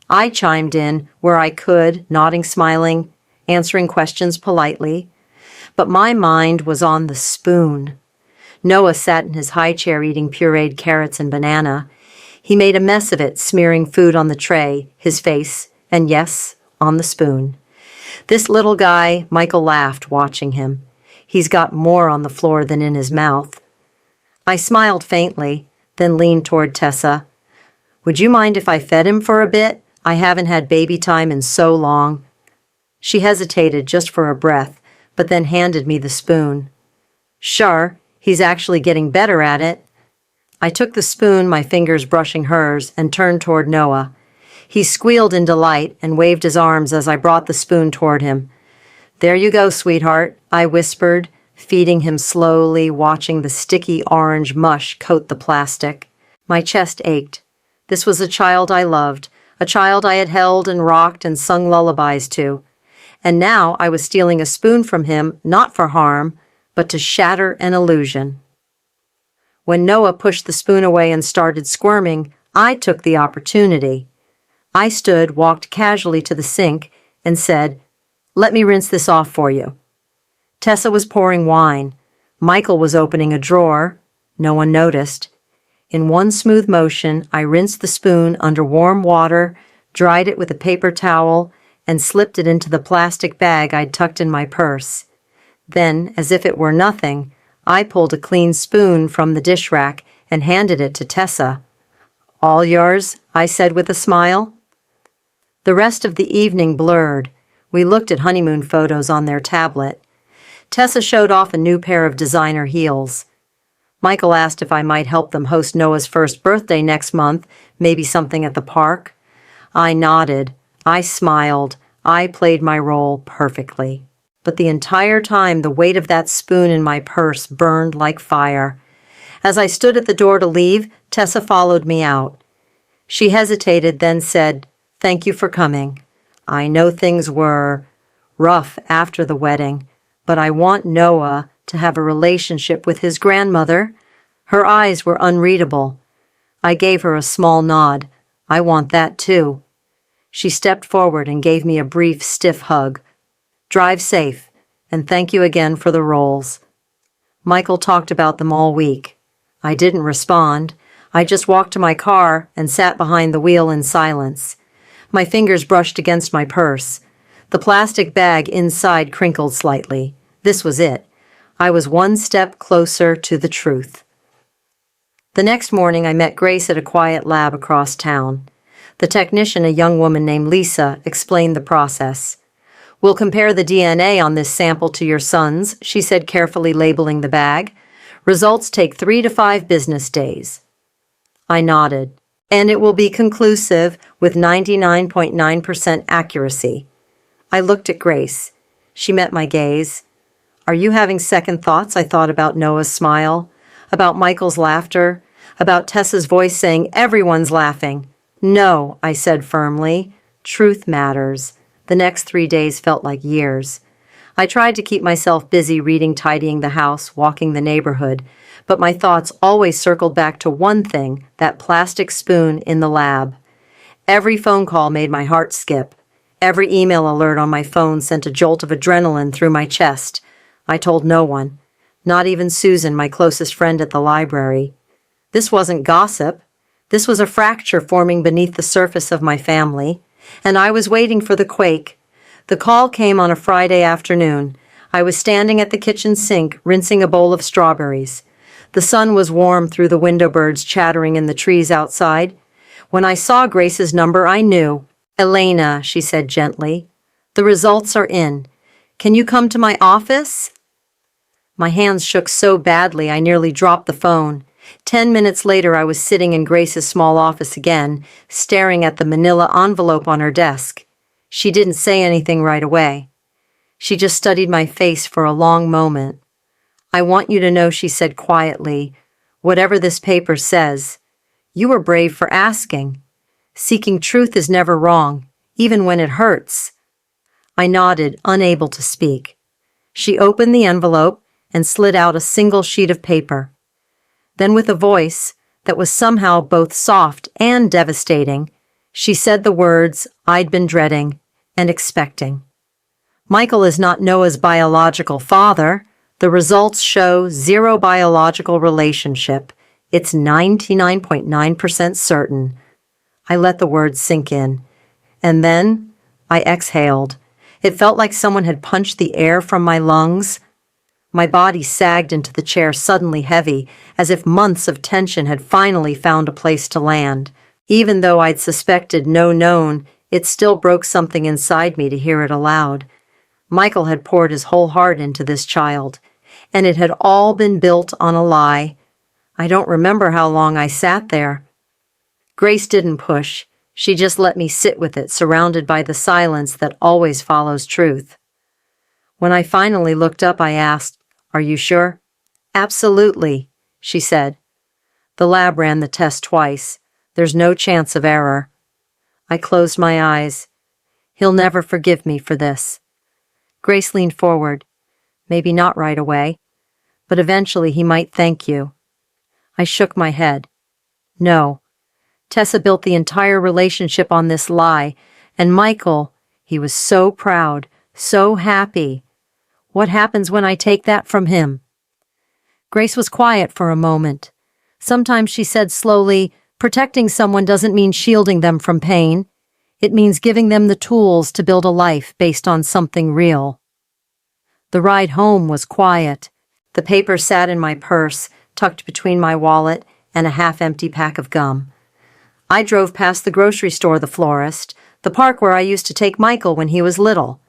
I chimed in where I could, nodding, smiling, answering questions politely. But my mind was on the spoon. Noah sat in his high chair eating pureed carrots and banana. He made a mess of it, smearing food on the tray, his face, and yes, on the spoon. This little guy, Michael laughed, watching him. He's got more on the floor than in his mouth. I smiled faintly, then leaned toward Tessa. "Would you mind if I fed him for a bit? I haven't had baby time in so long." She hesitated just for a breath, but then handed me the spoon. "Sure, he's actually getting better at it." I took the spoon, my fingers brushing hers, and turned toward Noah. He squealed in delight and waved his arms as I brought the spoon toward him. "There you go, sweetheart," I whispered, feeding him slowly, watching the sticky orange mush coat the plastic. My chest ached. This was a child I loved, a child I had held and rocked and sung lullabies to. And now I was stealing a spoon from him, not for harm, but to shatter an illusion. When Noah pushed the spoon away and started squirming, I took the opportunity. I stood, walked casually to the sink, and said, "Let me rinse this off for you." Tessa was pouring wine. Michael was opening a drawer. No one noticed. In one smooth motion, I rinsed the spoon under warm water, dried it with a paper towel, and slipped it into the plastic bag I'd tucked in my purse. Then, as if it were nothing, I pulled a clean spoon from the dish rack and handed it to Tessa. "All yours," I said with a smile. The rest of the evening blurred. We looked at honeymoon photos on their tablet. Tessa showed off a new pair of designer heels. Michael asked if I might help them host Noah's first birthday next month, maybe something at the park. I nodded. I smiled. I played my role perfectly. But the entire time, the weight of that spoon in my purse burned like fire. As I stood at the door to leave, Tessa followed me out. She hesitated, then said, "Thank you for coming. I know things were rough after the wedding, but I want Noah to have a relationship with his grandmother." Her eyes were unreadable. I gave her a small nod. "I want that too." She stepped forward and gave me a brief, stiff hug. "Drive safe, and thank you again for the rolls." Michael talked about them all week. I didn't respond. I just walked to my car and sat behind the wheel in silence. My fingers brushed against my purse. The plastic bag inside crinkled slightly. This was it. I was one step closer to the truth. The next morning, I met Grace at a quiet lab across town. The technician, a young woman named Lisa, explained the process. "We'll compare the DNA on this sample to your son's," she said, carefully labeling the bag. "Results take 3 to 5 business days." I nodded. "And it will be conclusive with 99.9% accuracy." I looked at Grace. She met my gaze. "Are you having second thoughts?" I thought about Noah's smile, about Michael's laughter, about Tessa's voice saying, "Everyone's laughing." "No," I said firmly. "Truth matters." The next 3 days felt like years. I tried to keep myself busy reading, tidying the house, walking the neighborhood, but my thoughts always circled back to one thing, that plastic spoon in the lab. Every phone call made my heart skip. Every email alert on my phone sent a jolt of adrenaline through my chest. I told no one, not even Susan, my closest friend at the library. This wasn't gossip. This was a fracture forming beneath the surface of my family, and I was waiting for the quake. The call came on a Friday afternoon. I was standing at the kitchen sink, rinsing a bowl of strawberries. The sun was warm through the window birds chattering in the trees outside. When I saw Grace's number, I knew. "Elena," she said gently, "the results are in. Can you come to my office?" My hands shook so badly I nearly dropped the phone. 10 minutes later, I was sitting in Grace's small office again, staring at the manila envelope on her desk. She didn't say anything right away. She just studied my face for a long moment. "I want you to know," she said quietly, "whatever this paper says, you were brave for asking. Seeking truth is never wrong, even when it hurts." I nodded, unable to speak. She opened the envelope and slid out a single sheet of paper. Then, with a voice that was somehow both soft and devastating, she said the words I'd been dreading and expecting. "Michael is not Noah's biological father. The results show 0 biological relationship. It's 99.9% certain." I let the words sink in. And then I exhaled. It felt like someone had punched the air from my lungs. My body sagged into the chair, suddenly heavy, as if months of tension had finally found a place to land. Even though I'd suspected no known, it still broke something inside me to hear it aloud. Michael had poured his whole heart into this child, and it had all been built on a lie. I don't remember how long I sat there. Grace didn't push. She just let me sit with it, surrounded by the silence that always follows truth. When I finally looked up, I asked, "Are you sure?" "Absolutely," she said. "The lab ran the test twice. There's no chance of error." I closed my eyes. He'll never forgive me for this. Grace leaned forward. Maybe not right away, but eventually he might thank you. I shook my head. No. Tessa built the entire relationship on this lie, and Michael, he was so proud, so happy. What happens when I take that from him? Grace was quiet for a moment. Sometimes she said slowly, "Protecting someone doesn't mean shielding them from pain. It means giving them the tools to build a life based on something real." The ride home was quiet. The paper sat in my purse, tucked between my wallet and a half-empty pack of gum. I drove past the grocery store, the florist, the park where I used to take Michael when he was little.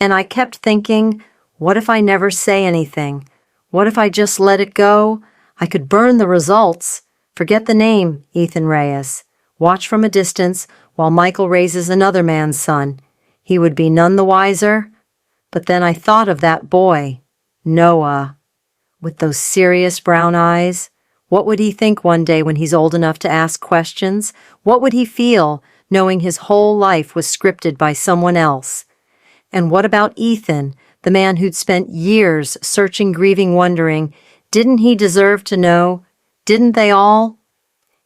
And I kept thinking, what if I never say anything? What if I just let it go? I could burn the results. Forget the name, Ethan Reyes. Watch from a distance while Michael raises another man's son. He would be none the wiser. But then I thought of that boy, Noah, with those serious brown eyes. What would he think one day when he's old enough to ask questions? What would he feel knowing his whole life was scripted by someone else? And what about Ethan, the man who'd spent years searching, grieving, wondering, didn't he deserve to know? Didn't they all?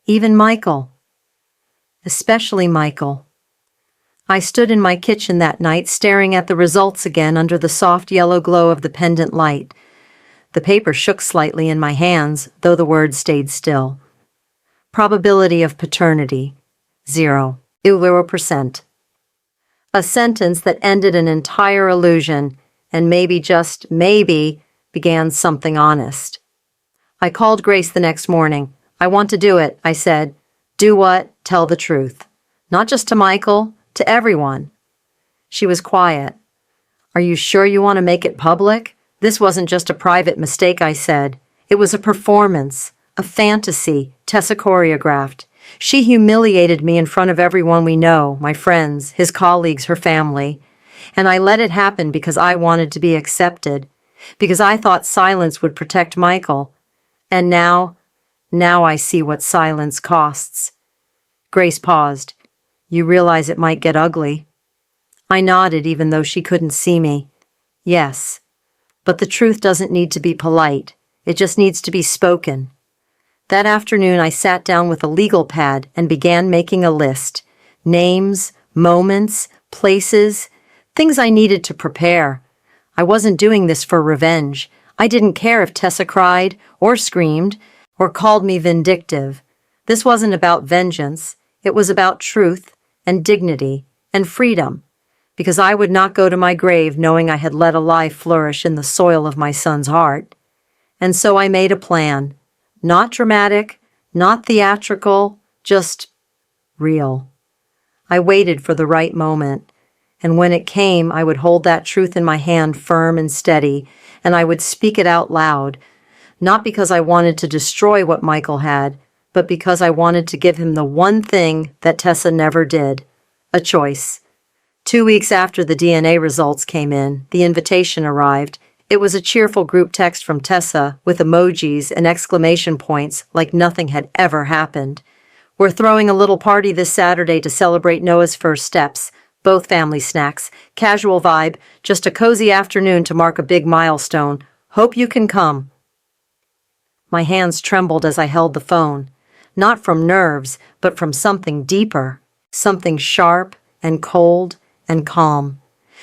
Even Michael. Especially Michael. I stood in my kitchen that night staring at the results again under the soft yellow glow of the pendant light. The paper shook slightly in my hands, though the words stayed still. Probability of paternity, 0%. A sentence that ended an entire illusion, and maybe, just maybe, began something honest. I called Grace the next morning. "I want to do it," I said. "Do what? Tell the truth. Not just to Michael, to everyone." She was quiet. "Are you sure you want to make it public? This wasn't just a private mistake," I said. "It was a performance, a fantasy Tessa choreographed. She humiliated me in front of everyone we know, my friends, his colleagues, her family. And I let it happen because I wanted to be accepted, because I thought silence would protect Michael. And now I see what silence costs." Grace paused. "You realize it might get ugly?" I nodded, even though she couldn't see me. "Yes. But the truth doesn't need to be polite. It just needs to be spoken." That afternoon, I sat down with a legal pad and began making a list. Names, moments, places, things I needed to prepare. I wasn't doing this for revenge. I didn't care if Tessa cried or screamed or called me vindictive. This wasn't about vengeance. It was about truth and dignity and freedom. Because I would not go to my grave knowing I had let a lie flourish in the soil of my son's heart. And so I made a plan. Not dramatic, not theatrical, just real. I waited for the right moment, and when it came, I would hold that truth in my hand firm and steady, and I would speak it out loud, not because I wanted to destroy what Michael had, but because I wanted to give him the one thing that Tessa never did, a choice. 2 weeks after the DNA results came in, the invitation arrived. It was a cheerful group text from Tessa with emojis and exclamation points like nothing had ever happened. "We're throwing a little party this Saturday to celebrate Noah's first steps. Both family snacks. Casual vibe. Just a cozy afternoon to mark a big milestone. Hope you can come." My hands trembled as I held the phone. Not from nerves, but from something deeper. Something sharp and cold and calm.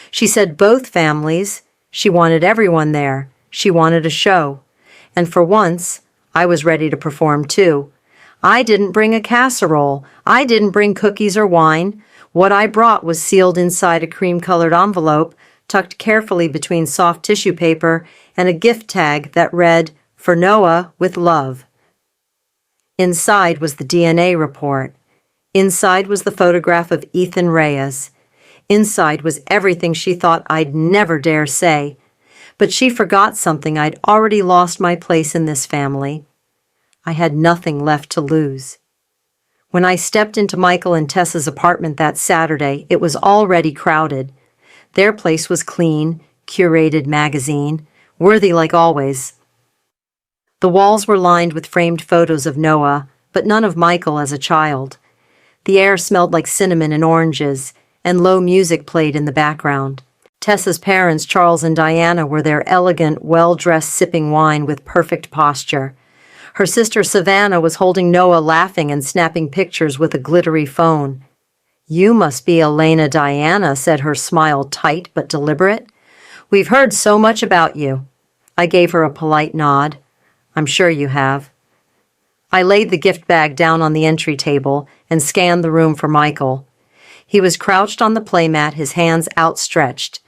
She said both families. She wanted everyone there. She wanted a show. And for once, I was ready to perform too. I didn't bring a casserole. I didn't bring cookies or wine. What I brought was sealed inside a cream-colored envelope, tucked carefully between soft tissue paper, and a gift tag that read, "For Noah, with love." Inside was the DNA report. Inside was the photograph of Ethan Reyes. Inside was everything she thought I'd never dare say. But she forgot something. I'd already lost my place in this family. I had nothing left to lose. When I stepped into Michael and Tessa's apartment that Saturday, it was already crowded. Their place was clean, curated magazine, worthy like always. The walls were lined with framed photos of Noah, but none of Michael as a child. The air smelled like cinnamon and oranges, and low music played in the background. Tessa's parents, Charles and Diana, were there, elegant, well-dressed, sipping wine with perfect posture. Her sister Savannah was holding Noah, laughing and snapping pictures with a glittery phone. "You must be Elena Diana," said her smile, tight but deliberate. "We've heard so much about you." I gave her a polite nod. "I'm sure you have." I laid the gift bag down on the entry table and scanned the room for Michael. He was crouched on the playmat, his hands outstretched.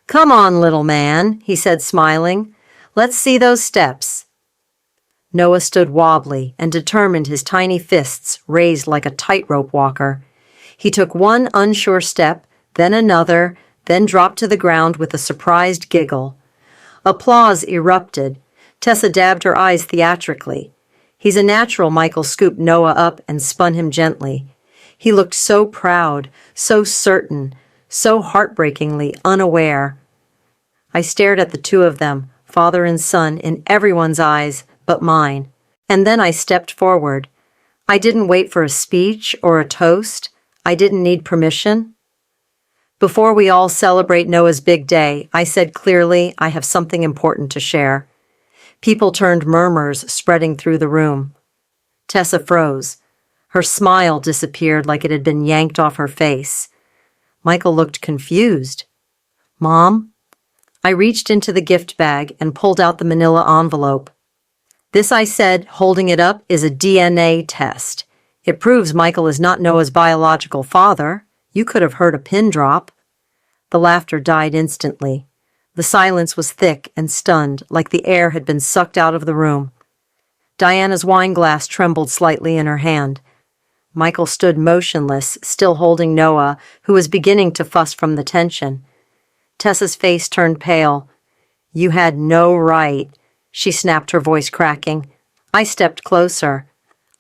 "Come on, little man," he said, smiling. "Let's see those steps." Noah stood wobbly and determined, his tiny fists raised like a tightrope walker. He took one unsure step, then another, then dropped to the ground with a surprised giggle. Applause erupted. Tessa dabbed her eyes theatrically. "He's a natural." Michael scooped Noah up and spun him gently. He looked so proud, so certain, so heartbreakingly unaware. I stared at the two of them, father and son, in everyone's eyes but mine. And then I stepped forward. I didn't wait for a speech or a toast. I didn't need permission. "Before we all celebrate Noah's big day," I said clearly, "I have something important to share." People turned, murmurs spreading through the room. Tessa froze. Her smile disappeared like it had been yanked off her face. Michael looked confused. "Mom?" I reached into the gift bag and pulled out the manila envelope. "This," I said, holding it up, "is a DNA test. It proves Michael is not Noah's biological father. You could have heard a pin drop." The laughter died instantly. The silence was thick and stunned, like the air had been sucked out of the room. Diana's wine glass trembled slightly in her hand. Michael stood motionless, still holding Noah, who was beginning to fuss from the tension. Tessa's face turned pale. "You had no right," she snapped, her voice cracking. I stepped closer.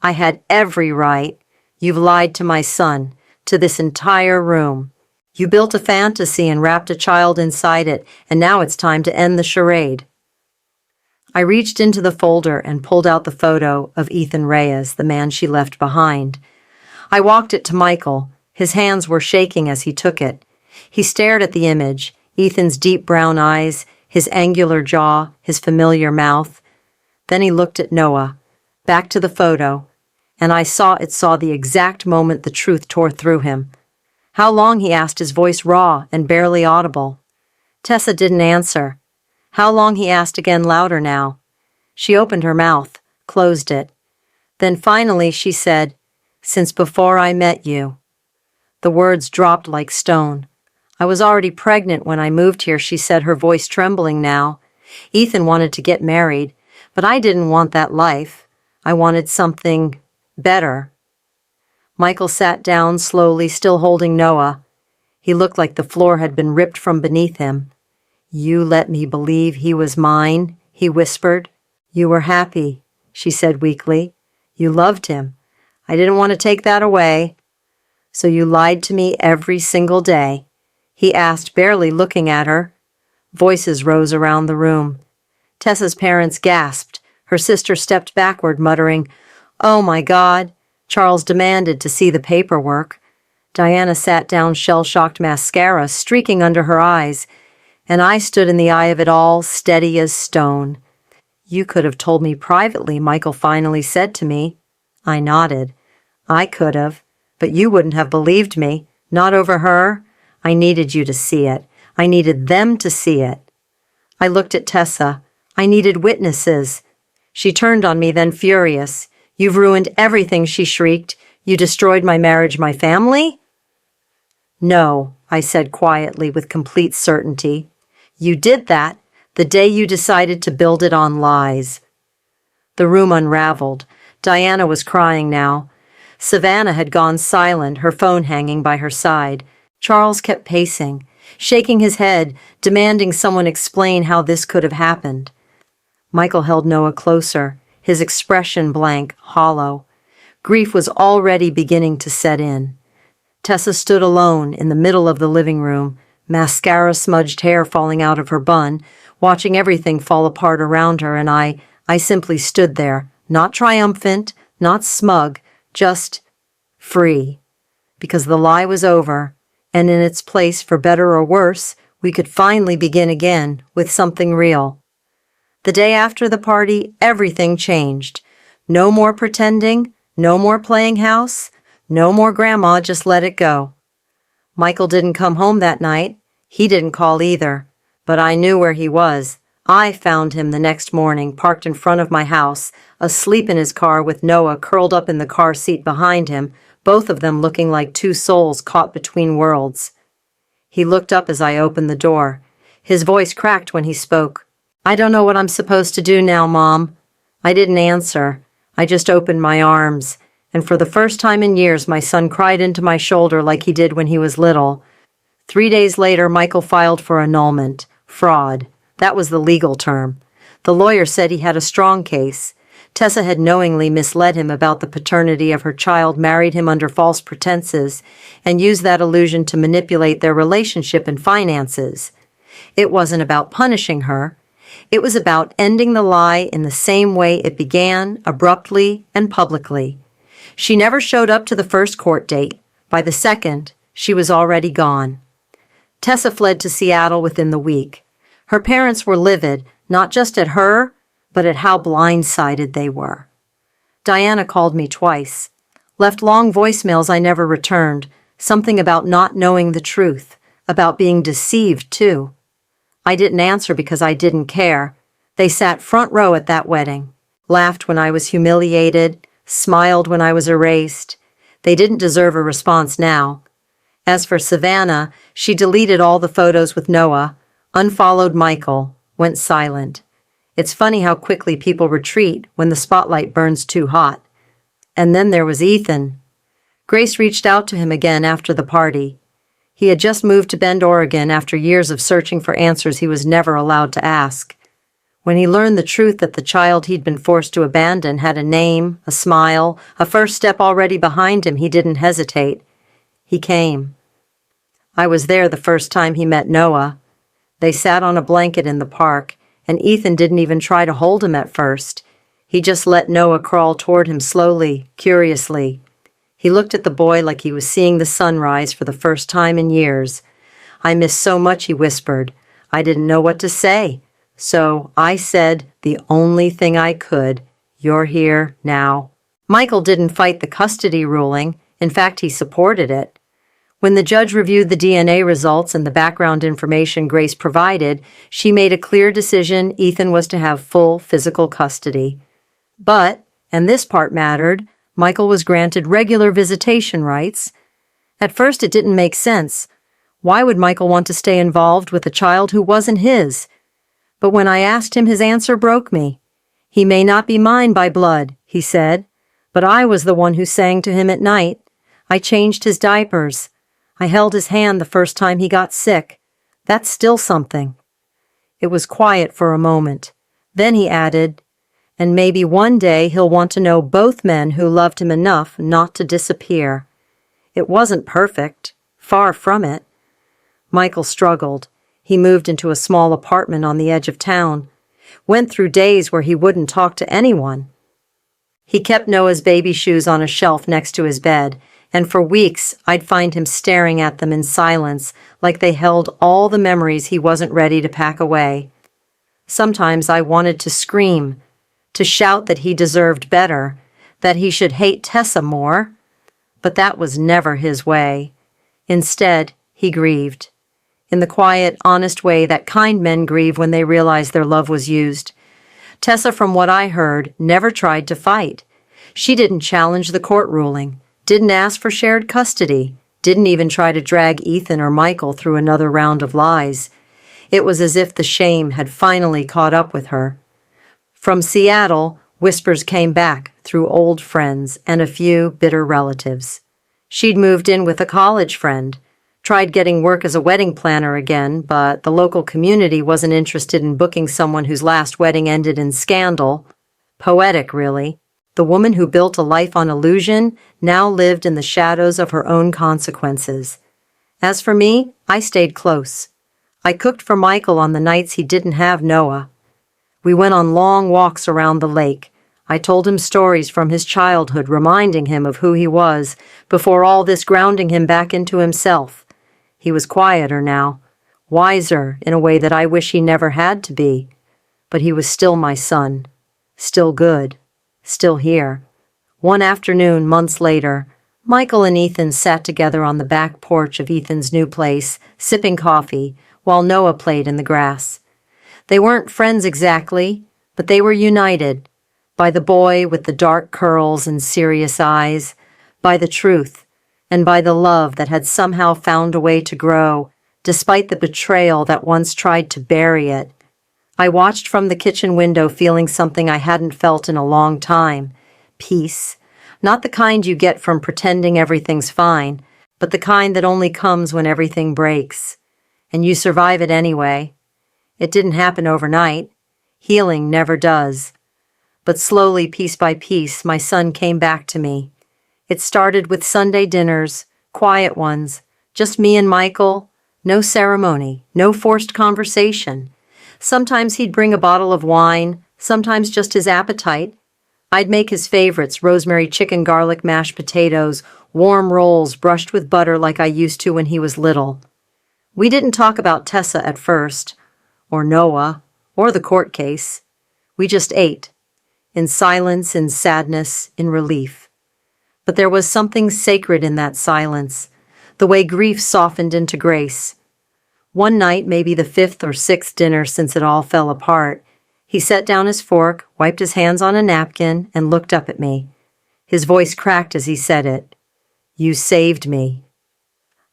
"I had every right. You've lied to my son, to this entire room. You built a fantasy and wrapped a child inside it, and now it's time to end the charade." I reached into the folder and pulled out the photo of Ethan Reyes, the man she left behind. I walked it to Michael. His hands were shaking as he took it. He stared at the image, Ethan's deep brown eyes, his angular jaw, his familiar mouth. Then he looked at Noah, back to the photo, and I saw the exact moment the truth tore through him. "How long?" he asked, his voice raw and barely audible. Tessa didn't answer. "How long?" he asked again, louder now. She opened her mouth, closed it. Then finally she said, "Since before I met you." The words dropped like stone. "I was already pregnant when I moved here," she said, her voice trembling now. "Ethan wanted to get married, but I didn't want that life. I wanted something better." Michael sat down slowly, still holding Noah. He looked like the floor had been ripped from beneath him. "You let me believe he was mine," he whispered. "You were happy," she said weakly. "You loved him. I didn't want to take that away." "So you lied to me every single day?" he asked, barely looking at her. Voices rose around the room. Tessa's parents gasped. Her sister stepped backward, muttering, "Oh my God." Charles demanded to see the paperwork. Diana sat down, shell-shocked, mascara streaking under her eyes, and I stood in the eye of it all, steady as stone. "You could have told me privately," Michael finally said to me. I nodded. "I could have, but you wouldn't have believed me, not over her. I needed you to see it. I needed them to see it." I looked at Tessa. I needed witnesses. She turned on me, then furious. "You've ruined everything," she shrieked. "You destroyed my marriage, my family?" "No," I said quietly with complete certainty. "You did that the day you decided to build it on lies." The room unraveled. Diana was crying now. Savannah had gone silent, her phone hanging by her side. Charles kept pacing, shaking his head, demanding someone explain how this could have happened. Michael held Noah closer, his expression blank, hollow. Grief was already beginning to set in. Tessa stood alone in the middle of the living room, mascara-smudged hair falling out of her bun, watching everything fall apart around her, and I simply stood there, not triumphant, not smug, just free. Because the lie was over, and in its place, for better or worse, we could finally begin again with something real. The day after the party, everything changed. No more pretending, no more playing house, no more grandma, just let it go. Michael didn't come home that night. He didn't call either, but I knew where he was. I found him the next morning, parked in front of my house, asleep in his car with Noah curled up in the car seat behind him, both of them looking like two souls caught between worlds. He looked up as I opened the door. His voice cracked when he spoke. "I don't know what I'm supposed to do now, Mom." I didn't answer. I just opened my arms, and for the first time in years, my son cried into my shoulder like he did when he was little. 3 days later, Michael filed for annulment. Fraud. That was the legal term. The lawyer said he had a strong case. Tessa had knowingly misled him about the paternity of her child, married him under false pretenses, and used that illusion to manipulate their relationship and finances. It wasn't about punishing her. It was about ending the lie in the same way it began, abruptly and publicly. She never showed up to the first court date. By the second, she was already gone. Tessa fled to Seattle within the week. Her parents were livid, not just at her, but at how blindsided they were. Diana called me twice, left long voicemails I never returned, something about not knowing the truth, about being deceived too. I didn't answer because I didn't care. They sat front row at that wedding, laughed when I was humiliated, smiled when I was erased. They didn't deserve a response now. As for Savannah, she deleted all the photos with Noah, unfollowed Michael, went silent. It's funny how quickly people retreat when the spotlight burns too hot. And then there was Ethan. Grace reached out to him again after the party. He had just moved to Bend, Oregon after years of searching for answers he was never allowed to ask. When he learned the truth that the child he'd been forced to abandon had a name, a smile, a first step already behind him, he didn't hesitate. He came. I was there the first time he met Noah. They sat on a blanket in the park, and Ethan didn't even try to hold him at first. He just let Noah crawl toward him slowly, curiously. He looked at the boy like he was seeing the sunrise for the first time in years. "I miss so much," he whispered. I didn't know what to say. So I said the only thing I could, "You're here now." Michael didn't fight the custody ruling. In fact, he supported it. When the judge reviewed the DNA results and the background information Grace provided, she made a clear decision: Ethan was to have full physical custody. But, and this part mattered, Michael was granted regular visitation rights. At first, it didn't make sense. Why would Michael want to stay involved with a child who wasn't his? But when I asked him, his answer broke me. "He may not be mine by blood," he said, "but I was the one who sang to him at night. I changed his diapers. I held his hand the first time he got sick. That's still something." It was quiet for a moment. Then he added, "And maybe one day he'll want to know both men who loved him enough not to disappear." It wasn't perfect. Far from it. Michael struggled. He moved into a small apartment on the edge of town. Went through days where he wouldn't talk to anyone. He kept Noah's baby shoes on a shelf next to his bed, and for weeks I'd find him staring at them in silence, like they held all the memories he wasn't ready to pack away. Sometimes I wanted to scream, to shout that he deserved better, that he should hate Tessa more. But that was never his way. Instead, he grieved. In the quiet, honest way that kind men grieve when they realize their love was used. Tessa, from what I heard, never tried to fight. She didn't challenge the court ruling, didn't ask for shared custody, didn't even try to drag Ethan or Michael through another round of lies. It was as if the shame had finally caught up with her. From Seattle, whispers came back through old friends and a few bitter relatives. She'd moved in with a college friend, tried getting work as a wedding planner again, but the local community wasn't interested in booking someone whose last wedding ended in scandal. Poetic, really. The woman who built a life on illusion now lived in the shadows of her own consequences. As for me, I stayed close. I cooked for Michael on the nights he didn't have Noah. We went on long walks around the lake. I told him stories from his childhood, reminding him of who he was, before all this grounding him back into himself. He was quieter now, wiser in a way that I wish he never had to be. But he was still my son, still good, still here. One afternoon, months later, Michael and Ethan sat together on the back porch of Ethan's new place, sipping coffee, while Noah played in the grass. They weren't friends exactly, but they were united by the boy with the dark curls and serious eyes, by the truth, and by the love that had somehow found a way to grow, despite the betrayal that once tried to bury it. I watched from the kitchen window, feeling something I hadn't felt in a long time. Peace. Not the kind you get from pretending everything's fine, but the kind that only comes when everything breaks. And you survive it anyway. It didn't happen overnight. Healing never does. But slowly, piece by piece, my son came back to me. It started with Sunday dinners, quiet ones, just me and Michael, no ceremony, no forced conversation. Sometimes he'd bring a bottle of wine, sometimes just his appetite. I'd make his favorites, rosemary chicken, garlic mashed potatoes, warm rolls brushed with butter like I used to when he was little. We didn't talk about Tessa at first, or Noah, or the court case. We just ate, in silence, in sadness, in relief. But there was something sacred in that silence, the way grief softened into grace. One night, maybe the 5th or 6th dinner since it all fell apart, he set down his fork, wiped his hands on a napkin, and looked up at me. His voice cracked as he said it. "You saved me."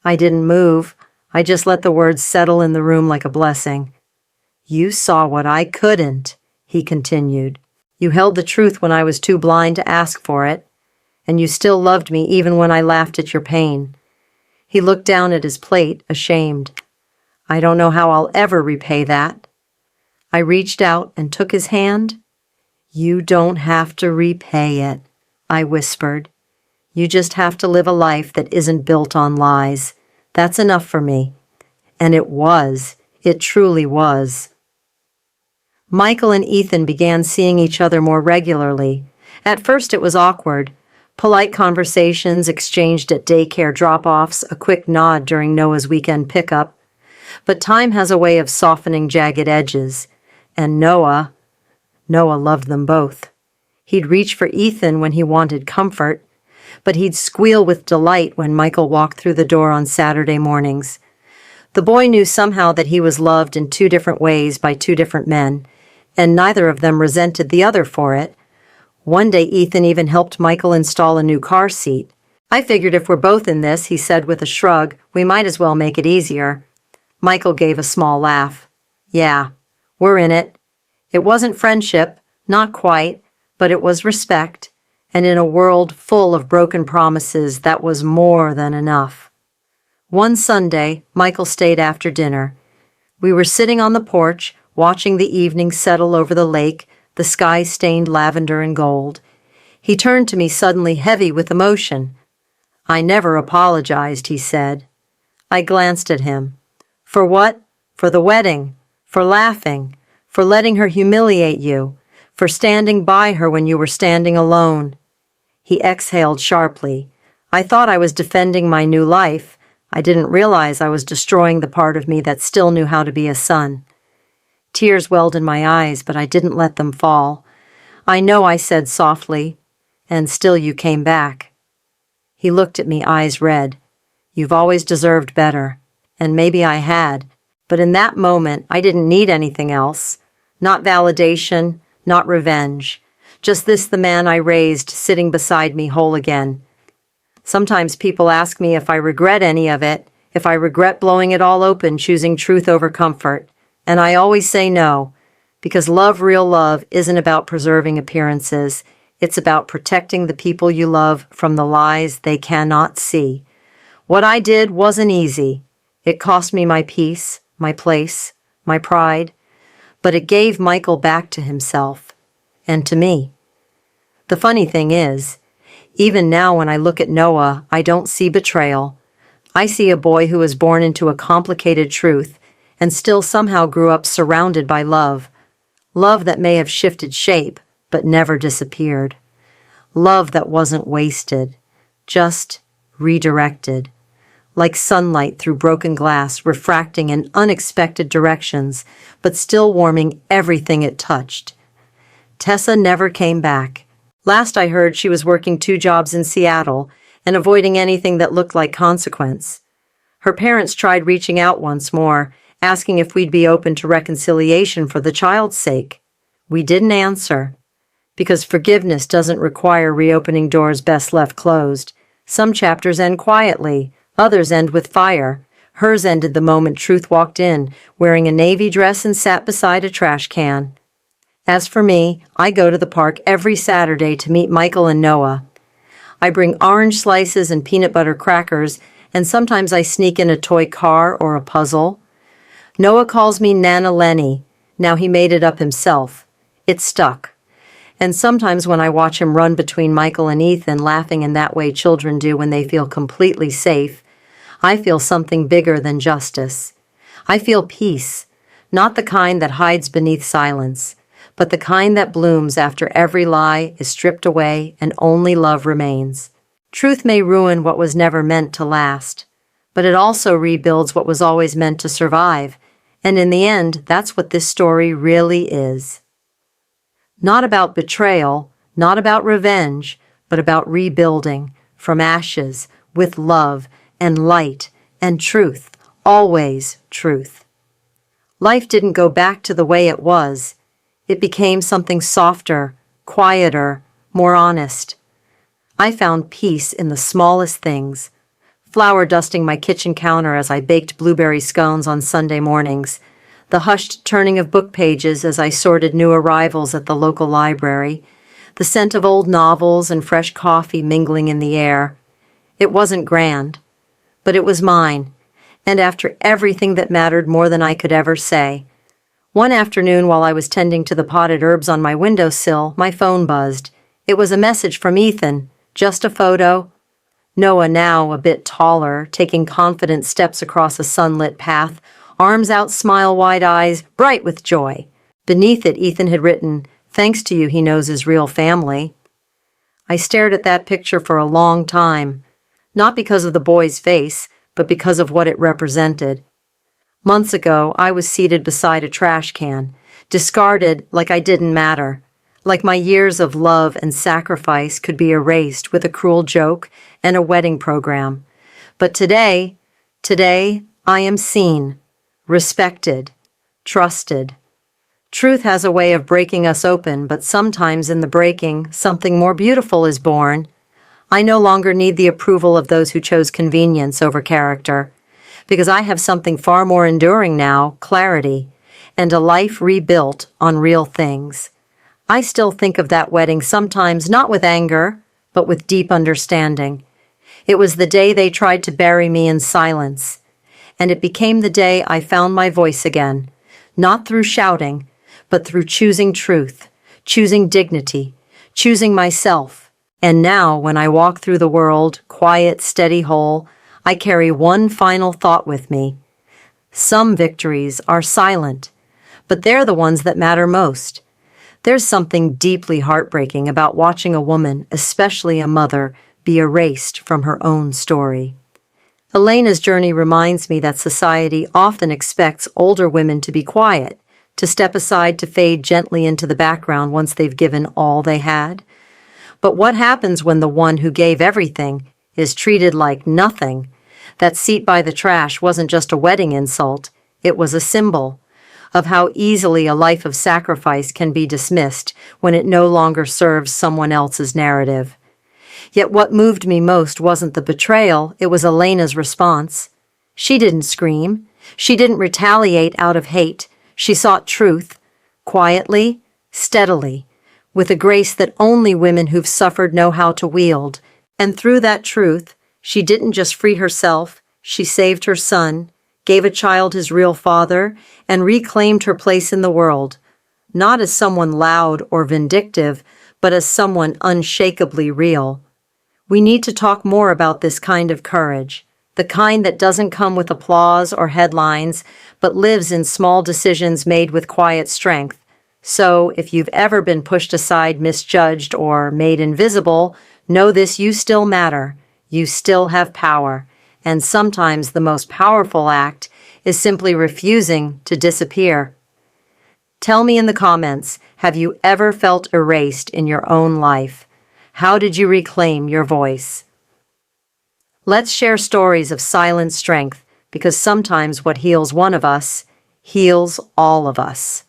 I didn't move. I just let the words settle in the room like a blessing. "You saw what I couldn't," he continued. "You held the truth when I was too blind to ask for it, and you still loved me even when I laughed at your pain." He looked down at his plate, ashamed. "I don't know how I'll ever repay that." I reached out and took his hand. "You don't have to repay it," I whispered. "You just have to live a life that isn't built on lies. That's enough for me." And it was. It truly was. Michael and Ethan began seeing each other more regularly. At first it was awkward. Polite conversations exchanged at daycare drop-offs, a quick nod during Noah's weekend pickup. But time has a way of softening jagged edges. And Noah loved them both. He'd reach for Ethan when he wanted comfort, but he'd squeal with delight when Michael walked through the door on Saturday mornings. The boy knew somehow that he was loved in 2 different ways by 2 different men, and neither of them resented the other for it. One day Ethan even helped Michael install a new car seat. "I figured if we're both in this," he said with a shrug, "we might as well make it easier." Michael gave a small laugh. "Yeah, we're in it." It wasn't friendship, not quite, but it was respect, and in a world full of broken promises, that was more than enough. One Sunday, Michael stayed after dinner. We were sitting on the porch, watching the evening settle over the lake, the sky stained lavender and gold. He turned to me suddenly, heavy with emotion. "I never apologized," he said. I glanced at him. "For what? For the wedding, for laughing, for letting her humiliate you, for standing by her when you were standing alone." He exhaled sharply. I thought I was defending my new life. I didn't realize I was destroying the part of me that still knew how to be a son. Tears welled in my eyes, but I didn't let them fall. "I know," I said softly, "and still you came back." He looked at me, eyes red. "You've always deserved better." And maybe I had, but in that moment I didn't need anything else. Not validation, not revenge. Just this, the man I raised, sitting beside me whole again. Sometimes people ask me if I regret any of it, if I regret blowing it all open, choosing truth over comfort. And I always say no, because love, real love, isn't about preserving appearances. It's about protecting the people you love from the lies they cannot see. What I did wasn't easy. It cost me my peace, my place, my pride, but it gave Michael back to himself and to me. The funny thing is, even now when I look at Noah, I don't see betrayal. I see a boy who was born into a complicated truth and still somehow grew up surrounded by love. Love that may have shifted shape, but never disappeared. Love that wasn't wasted, just redirected. Like sunlight through broken glass, refracting in unexpected directions, but still warming everything it touched. Tessa never came back. Last I heard, she was working 2 jobs in Seattle and avoiding anything that looked like consequence. Her parents tried reaching out once more, asking if we'd be open to reconciliation for the child's sake. We didn't answer, because forgiveness doesn't require reopening doors best left closed. Some chapters end quietly, others end with fire. Hers ended the moment Truth walked in, wearing a navy dress and sat beside a trash can. As for me, I go to the park every Saturday to meet Michael and Noah. I bring orange slices and peanut butter crackers, and sometimes I sneak in a toy car or a puzzle. Noah calls me Nana Lenny. Now he made it up himself. It stuck. And sometimes when I watch him run between Michael and Ethan, laughing in that way children do when they feel completely safe, I feel something bigger than justice. I feel peace, not the kind that hides beneath silence, but the kind that blooms after every lie is stripped away and only love remains. Truth may ruin what was never meant to last, but it also rebuilds what was always meant to survive. And in the end, that's what this story really is. Not about betrayal, not about revenge, but about rebuilding from ashes with love and light and truth, always truth. Life didn't go back to the way it was. It became something softer, quieter, more honest. I found peace in the smallest things. Flour dusting my kitchen counter as I baked blueberry scones on Sunday mornings, the hushed turning of book pages as I sorted new arrivals at the local library, the scent of old novels and fresh coffee mingling in the air. It wasn't grand, but it was mine, and after everything that mattered more than I could ever say. One afternoon while I was tending to the potted herbs on my windowsill, my phone buzzed. It was a message from Ethan, just a photo. Noah, now a bit taller, taking confident steps across a sunlit path, arms out, smile, wide eyes, bright with joy. Beneath it, Ethan had written, "Thanks to you, he knows his real family." I stared at that picture for a long time, not because of the boy's face, but because of what it represented. Months ago, I was seated beside a trash can, discarded like I didn't matter, like my years of love and sacrifice could be erased with a cruel joke and a wedding program. But today, I am seen, respected, trusted. Truth has a way of breaking us open, but sometimes in the breaking, something more beautiful is born. I no longer need the approval of those who chose convenience over character, because I have something far more enduring now, clarity, and a life rebuilt on real things. I still think of that wedding sometimes not with anger, but with deep understanding. It was the day they tried to bury me in silence, and it became the day I found my voice again, not through shouting, but through choosing truth, choosing dignity, choosing myself. And now, when I walk through the world, quiet, steady, whole, I carry one final thought with me. Some victories are silent, but they're the ones that matter most. There's something deeply heartbreaking about watching a woman, especially a mother, be erased from her own story. Elena's journey reminds me that society often expects older women to be quiet, to step aside, to fade gently into the background once they've given all they had. But what happens when the one who gave everything is treated like nothing? That seat by the trash wasn't just a wedding insult, it was a symbol of how easily a life of sacrifice can be dismissed when it no longer serves someone else's narrative. Yet what moved me most wasn't the betrayal, it was Elena's response. She didn't scream. She didn't retaliate out of hate. She sought truth, quietly, steadily, with a grace that only women who've suffered know how to wield. And through that truth, she didn't just free herself, she saved her son, gave a child his real father, and reclaimed her place in the world, not as someone loud or vindictive, but as someone unshakably real. We need to talk more about this kind of courage, the kind that doesn't come with applause or headlines, but lives in small decisions made with quiet strength. So, if you've ever been pushed aside, misjudged, or made invisible, know this: you still matter. You still have power. And sometimes the most powerful act is simply refusing to disappear. Tell me in the comments, have you ever felt erased in your own life? How did you reclaim your voice? Let's share stories of silent strength, because sometimes what heals one of us heals all of us.